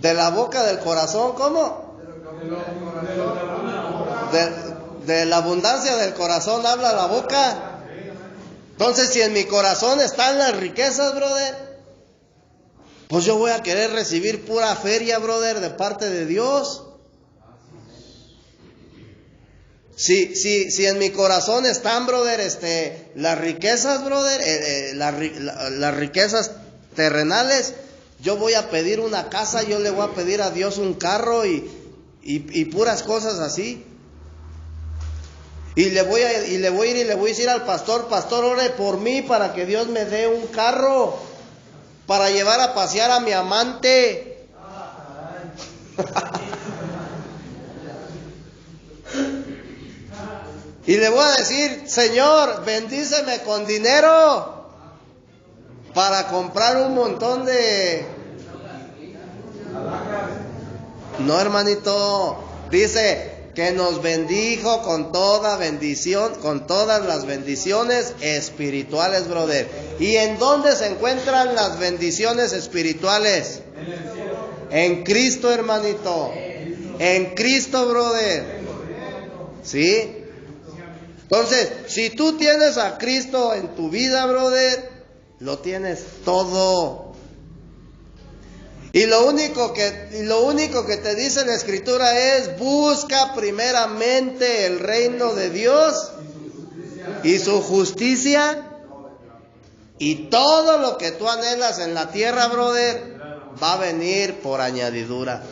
de la boca del corazón, ¿cómo? De la abundancia del corazón habla la boca. Entonces, si en mi corazón están las riquezas, brother, pues yo voy a querer recibir pura feria, brother, de parte de Dios. Si en mi corazón están, brother, las riquezas, brother, las riquezas terrenales, yo voy a pedir una casa, yo le voy a pedir a Dios un carro y puras cosas así. Y le voy a ir y le voy a decir al pastor, ore por mí para que Dios me dé un carro para llevar a pasear a mi amante. Y le voy a decir, Señor, bendíceme con dinero para comprar un montón de... No, hermanito. Dice que nos bendijo con toda bendición, con todas las bendiciones espirituales, brother. ¿Y en dónde se encuentran las bendiciones espirituales? En Cristo, hermanito. En Cristo, brother. ¿Sí? Entonces, si tú tienes a Cristo en tu vida, brother, lo tienes todo. Y lo único que te dice la Escritura es: busca primeramente el reino de Dios y su justicia, y todo lo que tú anhelas en la tierra, brother, va a venir por añadidura.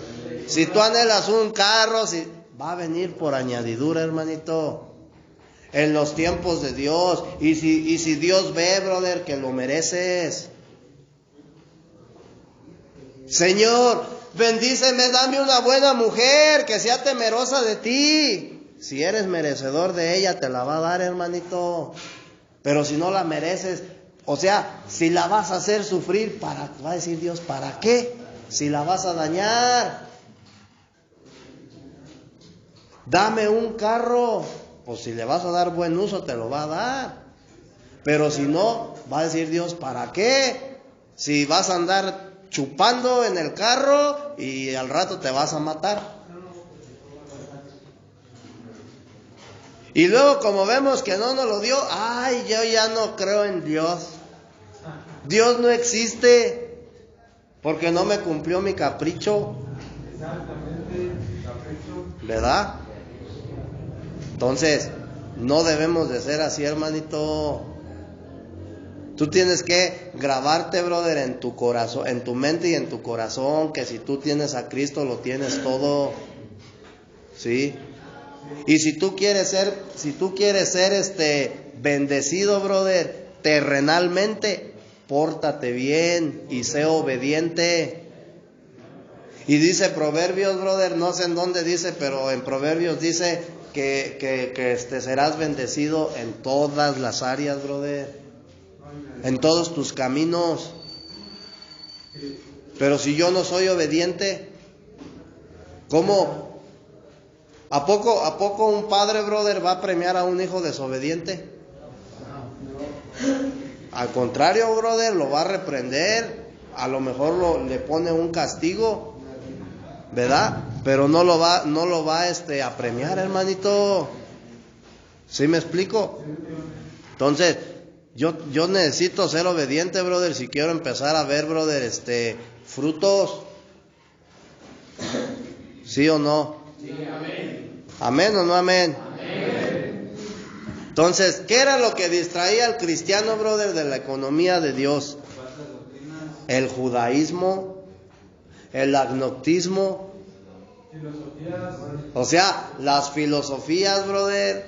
Si tú anhelas un carro, va a venir por añadidura, hermanito, en los tiempos de Dios. Y si Dios ve, brother, que lo mereces. Señor, bendíceme, dame una buena mujer que sea temerosa de ti. Si eres merecedor de ella, te la va a dar, hermanito. Pero si no la mereces, o sea, si la vas a hacer sufrir, va a decir Dios, ¿para qué? Si la vas a dañar. Dame un carro, pues si le vas a dar buen uso, te lo va a dar. Pero si no, va a decir Dios, ¿para qué? Si vas a andar chupando en el carro y al rato te vas a matar. Y luego, como vemos que no nos lo dio, ay, yo ya no creo en Dios. Dios no existe porque no me cumplió mi capricho. ¿Verdad? Entonces, no debemos de ser así, hermanito. Tú tienes que grabarte, brother, en tu corazón, en tu mente y en tu corazón, que si tú tienes a Cristo, lo tienes todo. ¿Sí? Y si tú quieres ser bendecido, brother, terrenalmente, pórtate bien y sé obediente. Y dice Proverbios, brother, no sé en dónde dice, pero en Proverbios dice que serás bendecido en todas las áreas, brother, en todos tus caminos. Pero si yo no soy obediente, ¿cómo? ¿A poco un padre, brother, va a premiar a un hijo desobediente? Al contrario, brother, lo va a reprender. A lo mejor le pone un castigo, ¿verdad? Pero no lo va a premiar, hermanito. ¿Sí me explico? Entonces, yo necesito ser obediente, brother, si quiero empezar a ver, brother, frutos. ¿Sí o no? Sí, amén. ¿Amén o no amén? Amén. Entonces, ¿qué era lo que distraía al cristiano, brother, de la economía de Dios? El judaísmo, el agnosticismo, o sea, las filosofías, brother.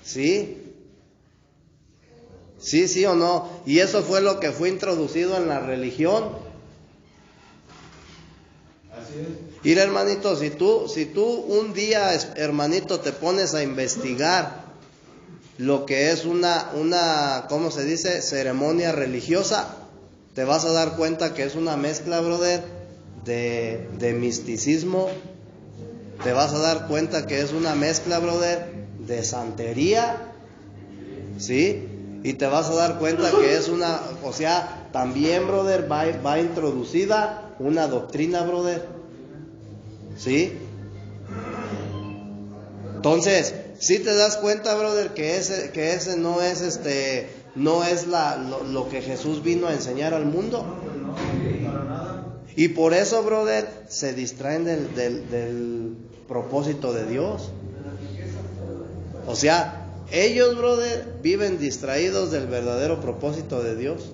¿Sí? Sí o no. Y eso fue lo que fue introducido en la religión. Así es. Mira, hermanito, si tú un día, hermanito, te pones a investigar lo que es una ¿cómo se dice? Ceremonia religiosa, te vas a dar cuenta que es una mezcla, brother, de misticismo. Te vas a dar cuenta que es una mezcla, brother, de santería. ¿Sí? Y te vas a dar cuenta que es o sea, también, brother, va introducida una doctrina, brother. ¿Sí? Entonces, si te das cuenta, brother, que ese no es no es lo que Jesús vino a enseñar al mundo. Y por eso, brother, se distraen del propósito de Dios. O sea, ellos, brother, viven distraídos del verdadero propósito de Dios.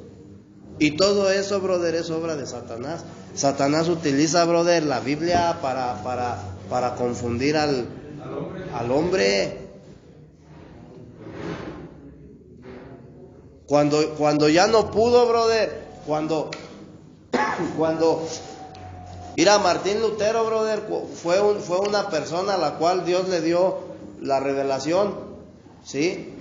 Y todo eso, brother, es obra de Satanás. Satanás utiliza, brother, la Biblia para confundir al hombre. Cuando ya no pudo, brother, cuando mira, Martín Lutero, brother, fue una persona a la cual Dios le dio la revelación. ¿sí?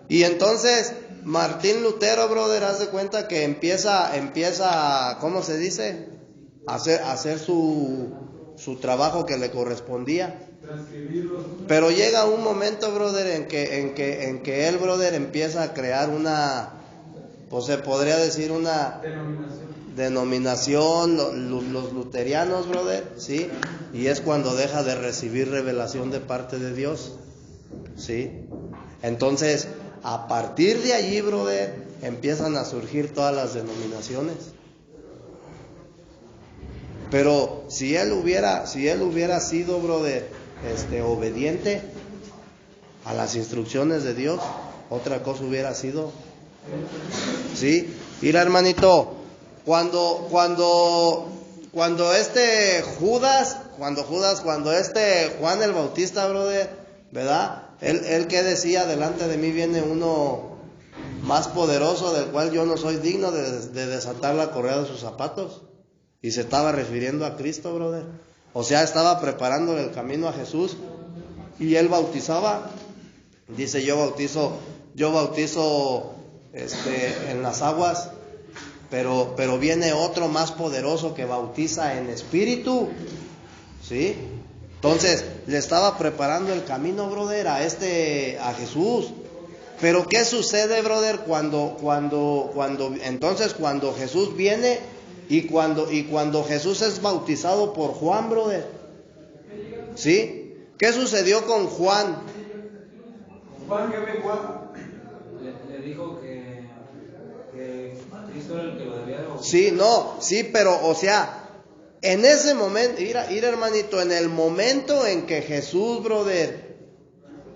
Y entonces Martín Lutero, brother, haz de cuenta que empieza, ¿cómo se dice? A hacer su trabajo que le correspondía. Pero llega un momento, brother, en que él, brother, empieza a crear una, pues se podría decir una denominación, los luterianos, brother, ¿sí? Y es cuando deja de recibir revelación de parte de Dios, ¿sí? Entonces, a partir de allí, brother, empiezan a surgir todas las denominaciones. Pero si él hubiera sido, brother, obediente a las instrucciones de Dios, otra cosa hubiera sido. ¿Sí? Mira, hermanito, cuando Juan el Bautista, brother, ¿verdad? Él que decía, delante de mí viene uno más poderoso, del cual yo no soy digno de desatar la correa de sus zapatos. Y se estaba refiriendo a Cristo, brother. O sea, estaba preparando el camino a Jesús. Y él bautizaba. Dice, yo bautizo en las aguas, pero viene otro más poderoso que bautiza en espíritu. ¿Sí? Entonces, le estaba preparando el camino, brother, a Jesús. Pero ¿qué sucede, brother, cuando Jesús viene y cuando Jesús es bautizado por Juan, brother? ¿Sí? ¿Qué sucedió con Juan? Juan, ¿qué ve Juan? Le dijo que Cristo era el que lo debía de bautizar. Sí, no, sí, pero, o sea, en ese momento, mira, hermanito, en el momento en que Jesús, brother,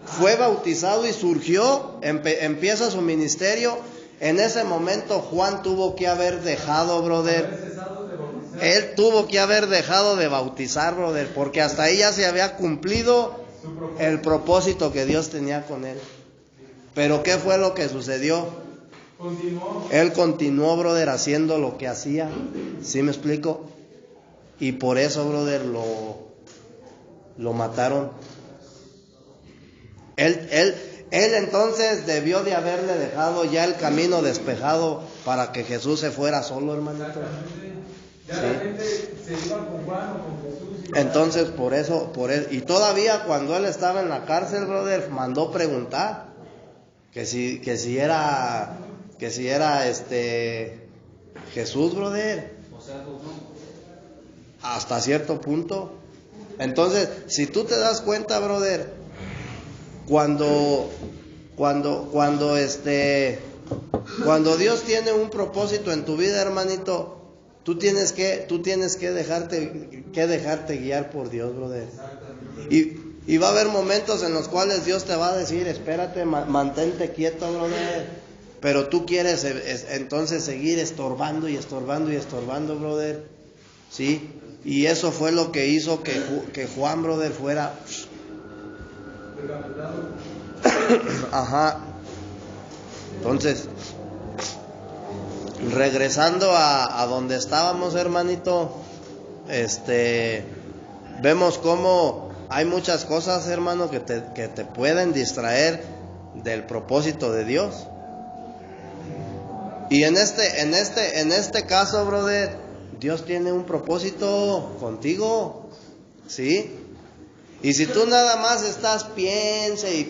fue bautizado y surgió, empieza su ministerio, en ese momento Juan tuvo que haber dejado, brother. Él tuvo que haber dejado de bautizar, brother, porque hasta ahí ya se había cumplido el propósito que Dios tenía con él. Pero ¿qué fue lo que sucedió? Él continuó, brother, haciendo lo que hacía. ¿Sí me explico? Y por eso, brother, lo mataron. Él entonces debió de haberle dejado ya el camino despejado para que Jesús se fuera solo, hermanito. Ya la gente se iba con Juan o con Jesús. Entonces, por eso, y todavía cuando él estaba en la cárcel, brother, mandó preguntar que si era Jesús, brother. O sea, tú no. Hasta cierto punto. Entonces, si tú te das cuenta, brother, cuando Dios tiene un propósito en tu vida, hermanito, tú tienes que dejarte guiar por Dios, brother. Y va a haber momentos en los cuales Dios te va a decir, espérate, mantente quieto, brother. Pero tú quieres entonces seguir estorbando, brother. ¿Sí? Y eso fue lo que hizo que Juan, brother, fuera... Ajá. Entonces, regresando a donde estábamos, hermanito, vemos cómo hay muchas cosas, hermano, que te pueden distraer del propósito de Dios. Y en este caso, brother, Dios tiene un propósito contigo, ¿sí? Y si tú nada más estás piense,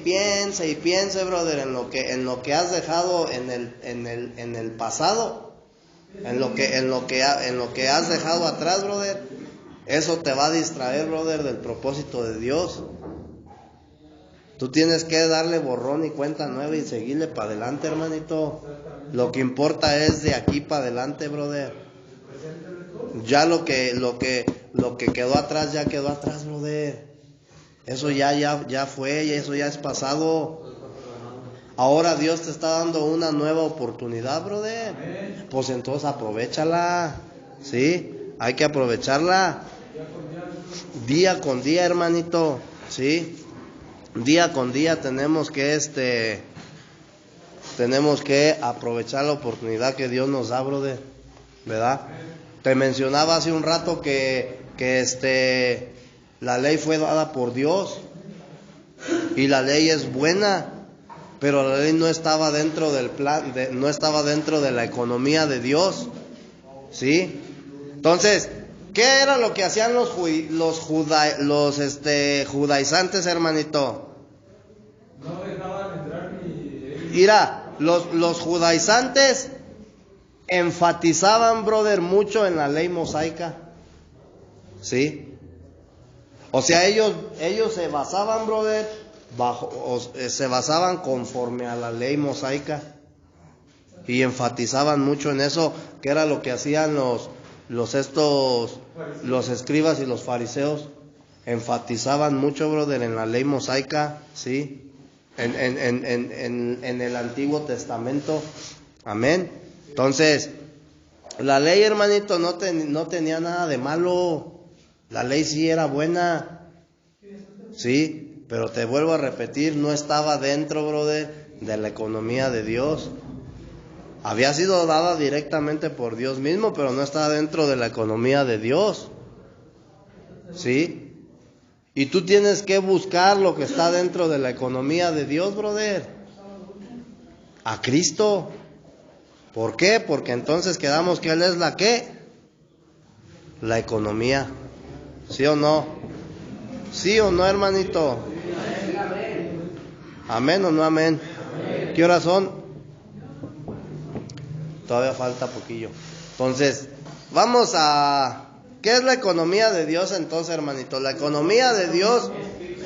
brother, en lo que has dejado en el pasado, en lo que has dejado atrás, brother, eso te va a distraer, brother, del propósito de Dios. Tú tienes que darle borrón y cuenta nueva y seguirle para adelante, hermanito. Lo que importa es de aquí para adelante, brother. Ya lo que quedó atrás, ya quedó atrás, brother. Eso ya fue, eso ya es pasado. Ahora Dios te está dando una nueva oportunidad, brother. Pues entonces aprovéchala, ¿sí? Hay que aprovecharla. Día con día, hermanito, ¿sí? Día con día tenemos que aprovechar la oportunidad que Dios nos da, brother, ¿verdad? Te mencionaba hace un rato que la ley fue dada por Dios y la ley es buena, pero la ley no estaba dentro del plan, no estaba dentro de la economía de Dios, ¿sí? Entonces, ¿qué era lo que hacían los judaizantes, hermanito? No dejaban entrar ni... Mira, los judaizantes enfatizaban, brother, mucho en la ley mosaica, ¿sí? O sea, ellos se basaban, brother, se basaban conforme a la ley mosaica y enfatizaban mucho en eso, que era lo que hacían los escribas y los fariseos. Enfatizaban mucho, brother, en la ley mosaica, ¿sí? En el Antiguo Testamento. Amén. Entonces, la ley, hermanito, no tenía nada de malo. La ley sí era buena, sí, pero te vuelvo a repetir, no estaba dentro, brother, de la economía de Dios. Había sido dada directamente por Dios mismo, pero no estaba dentro de la economía de Dios, sí. Y tú tienes que buscar lo que está dentro de la economía de Dios, brother. A Cristo. ¿Por qué? Porque entonces quedamos que Él es la ¿qué? La economía. ¿Sí o no? ¿Sí o no, hermanito? ¿Amén o no amén? ¿Qué horas son? Todavía falta poquillo. Entonces, vamos a... ¿Qué es la economía de Dios entonces, hermanito? La economía de Dios,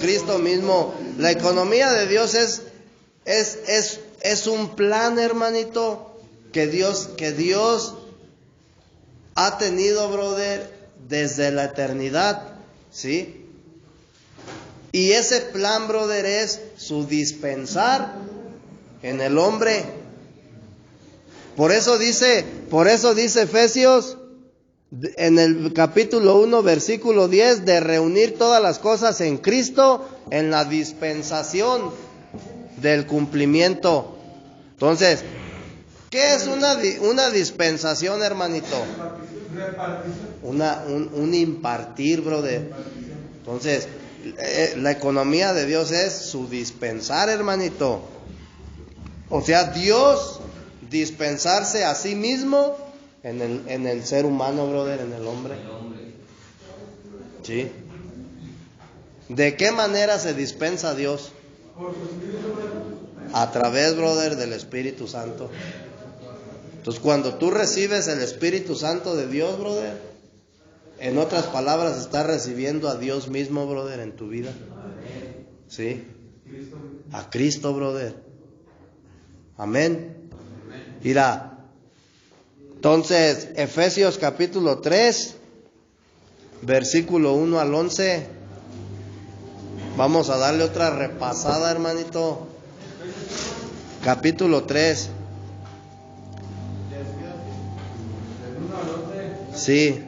Cristo mismo. La economía de Dios es un plan, hermanito, que Dios ha tenido, brother, desde la eternidad, ¿sí? Y ese plan, brother, es su dispensar en el hombre. Por eso dice Efesios, en el capítulo 1, versículo 10, de reunir todas las cosas en Cristo, en la dispensación del cumplimiento. Entonces, ¿qué es una dispensación, hermanito? Un impartir, brother. Entonces, la economía de Dios es su dispensar, hermanito. O sea, Dios dispensarse a sí mismo en el ser humano, brother, en el hombre. ¿Sí? ¿De qué manera se dispensa a Dios? A través, brother, del Espíritu Santo. Entonces, cuando tú recibes el Espíritu Santo de Dios, brother, en otras palabras, estás recibiendo a Dios mismo, brother, en tu vida. ¿Sí? A Cristo, brother. Amén. Mira, entonces, Efesios capítulo 3, versículo 1 al 11. Vamos a darle otra repasada, hermanito. Capítulo 3. Sí.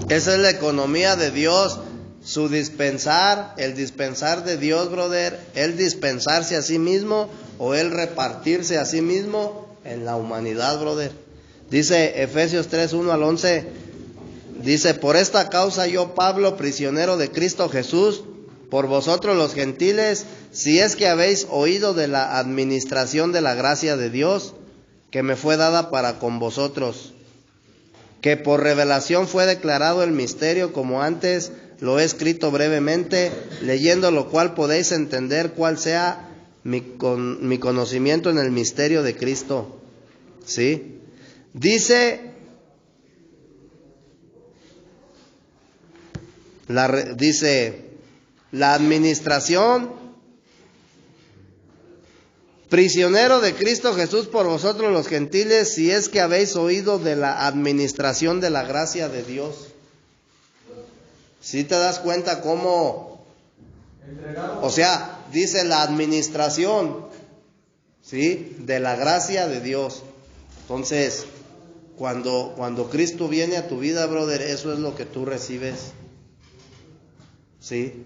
Esa es la economía de Dios, su dispensar, el dispensar de Dios, brother, el dispensarse a sí mismo o el repartirse a sí mismo en la humanidad, brother. Dice Efesios 3, 1 al 11, dice: por esta causa yo, Pablo, prisionero de Cristo Jesús, por vosotros los gentiles, si es que habéis oído de la administración de la gracia de Dios, que me fue dada para con vosotros, que por revelación fue declarado el misterio, como antes lo he escrito brevemente, leyendo lo cual podéis entender cuál sea mi conocimiento en el misterio de Cristo. ¿Sí? Dice la administración, prisionero de Cristo Jesús por vosotros los gentiles, si es que habéis oído de la administración de la gracia de Dios. ¿Sí te das cuenta cómo? O sea, dice la administración, ¿sí? De la gracia de Dios. Entonces, cuando Cristo viene a tu vida, brother, eso es lo que tú recibes. ¿Sí?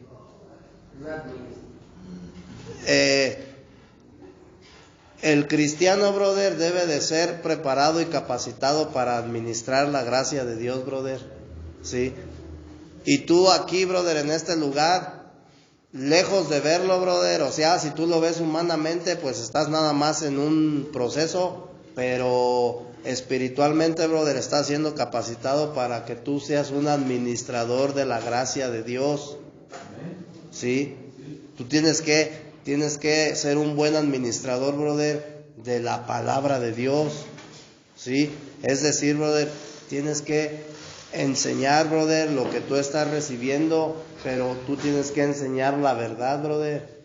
El cristiano, brother, debe de ser preparado y capacitado para administrar la gracia de Dios, brother. ¿Sí? Y tú aquí, brother, en este lugar, lejos de verlo, brother, o sea, si tú lo ves humanamente, pues estás nada más en un proceso, pero espiritualmente, brother, estás siendo capacitado para que tú seas un administrador de la gracia de Dios. ¿Sí? Tú tienes que ser un buen administrador, brother, de la palabra de Dios. ¿Sí? Es decir, brother, tienes que enseñar, brother, lo que tú estás recibiendo, pero tú tienes que enseñar la verdad, brother.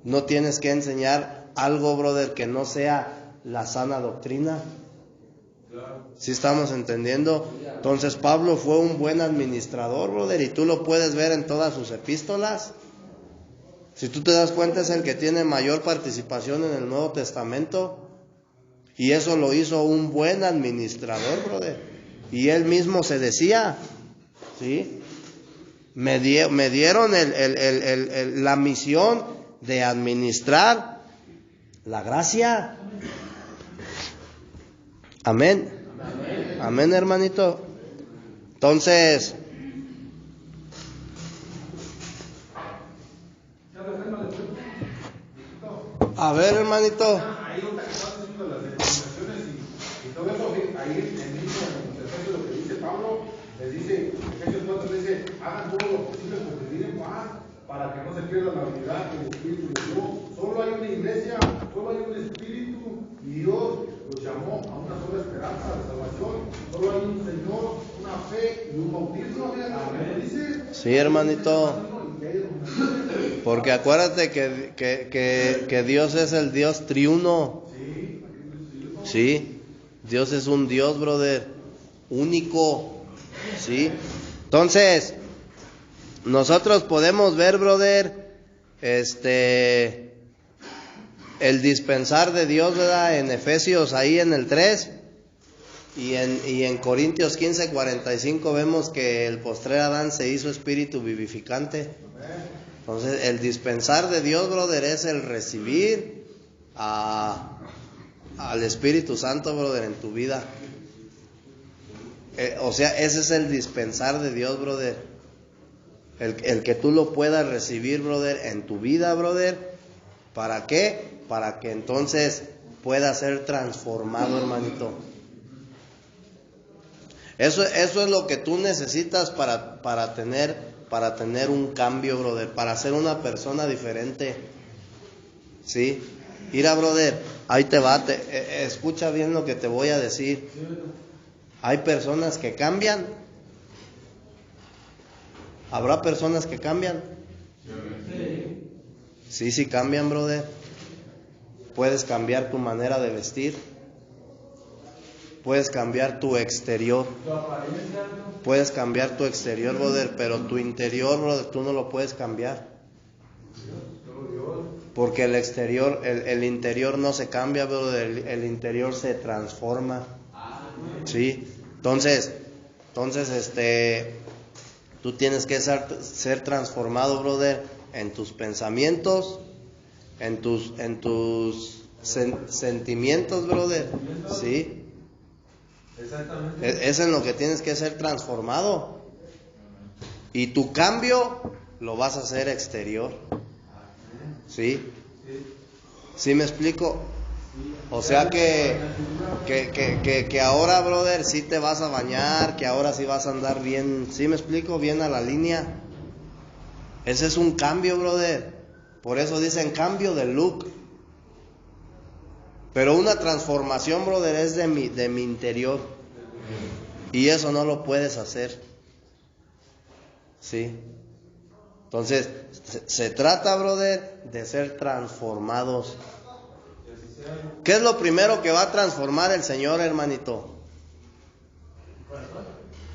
No tienes que enseñar algo, brother, que no sea la sana doctrina. ¿Sí estamos entendiendo? Entonces Pablo fue un buen administrador, brother, y tú lo puedes ver en todas sus epístolas. Si tú te das cuenta, es el que tiene mayor participación en el Nuevo Testamento, y eso lo hizo un buen administrador, brother. Y él mismo se decía, ¿sí? Me dieron la misión de administrar la gracia. Amén. Amén, hermanito. Entonces, a ver, hermanito. Ahí donde estás diciendo las denominaciones y todo eso, ahí en Efesios lo que dice Pablo, les dice, Efesios 4 dice, hagan todo lo posible por vivir en paz, para que no se pierda la unidad del Espíritu de Dios. Solo hay una iglesia, solo hay un Espíritu, y Dios los llamó a una sola esperanza de salvación. Solo hay un Señor, una fe y un bautismo. ¿Dice? Sí, hermanito. Porque acuérdate que Dios es el Dios triuno. Sí, Dios es un Dios, brother, único. Sí. Entonces, nosotros podemos ver, brother, el dispensar de Dios, ¿verdad? En Efesios, ahí en el 3, y en Corintios 15:45 vemos que el postrer Adán se hizo espíritu vivificante. Entonces, el dispensar de Dios, brother, es el recibir al Espíritu Santo, brother, en tu vida. O sea, ese es el dispensar de Dios, brother. El que tú lo puedas recibir, brother, en tu vida, brother. ¿Para qué? Para que entonces pueda ser transformado, hermanito. Eso es lo que tú necesitas para tener un cambio, brother, para ser una persona diferente. ¿Sí? Mira, brother, ahí te va, escucha bien lo que te voy a decir. Hay personas que cambian. ¿Habrá personas que cambian? Sí, cambian, brother. Puedes cambiar tu manera de vestir. Puedes cambiar tu exterior. Puedes cambiar tu exterior, brother, pero tu interior, brother, tú no lo puedes cambiar. Porque el exterior, el interior no se cambia, brother, el interior se transforma. ¿Sí? Entonces, tú tienes que ser transformado, brother, en tus pensamientos, en tus sentimientos, brother. ¿Sí? Es en lo que tienes que ser transformado. Y tu cambio lo vas a hacer exterior. ¿Sí? ¿Sí me explico? O sea que ahora, brother, sí te vas a bañar, que ahora sí vas a andar bien. ¿Sí me explico? Bien a la línea. Ese es un cambio, brother. Por eso dicen cambio de look. Pero una transformación, brother, es de mi interior. Y eso no lo puedes hacer. ¿Sí? Entonces, se trata, brother, de ser transformados. ¿Qué es lo primero que va a transformar el Señor, hermanito?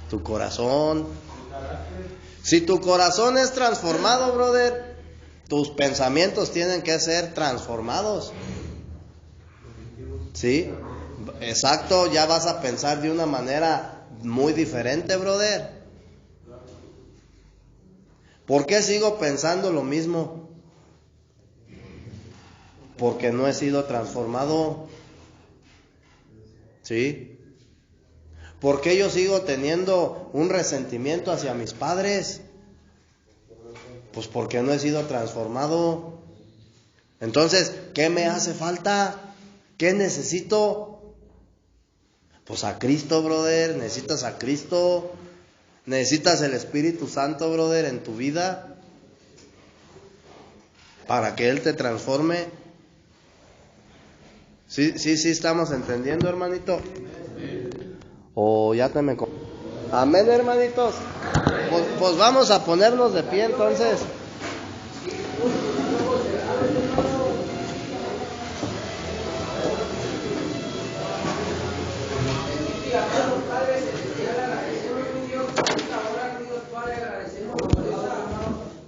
Tu corazón. Si tu corazón es transformado, brother, tus pensamientos tienen que ser transformados. ¿Sí? Exacto, ya vas a pensar de una manera muy diferente, brother. ¿Por qué sigo pensando lo mismo? Porque no he sido transformado. ¿Sí? ¿Por qué yo sigo teniendo un resentimiento hacia mis padres? Pues porque no he sido transformado. Entonces, ¿qué me hace falta? ¿Qué necesito? Pues a Cristo, brother. Necesitas a Cristo. Necesitas el Espíritu Santo, brother, en tu vida, para que Él te transforme. Sí, estamos entendiendo, hermanito. O ya te me... Amén, hermanitos. Pues vamos a ponernos de pie entonces.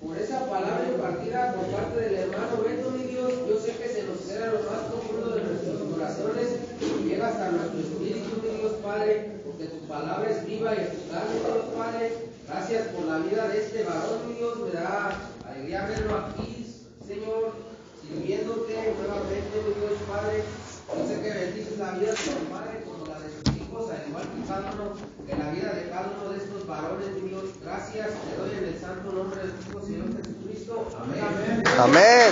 Por esa palabra impartida por parte del hermano Beto, mi Dios, yo sé que se nos queda lo más profundo de nuestros corazones y llega hasta nuestro espíritu, mi Dios Padre, porque tu palabra es viva y eficaz, mi Dios Padre. Gracias por la vida de este varón, mi Dios, me da alegría verlo aquí, Señor, sirviéndote nuevamente, mi Dios Padre. Yo sé que bendices la vida de tu Padre como la de sus hijos, al igual que la vida de cada uno de estos varones, mi Dios. Gracias, te doy en el santo nombre de tu Hijo, Señor Jesucristo. Amén. Amén.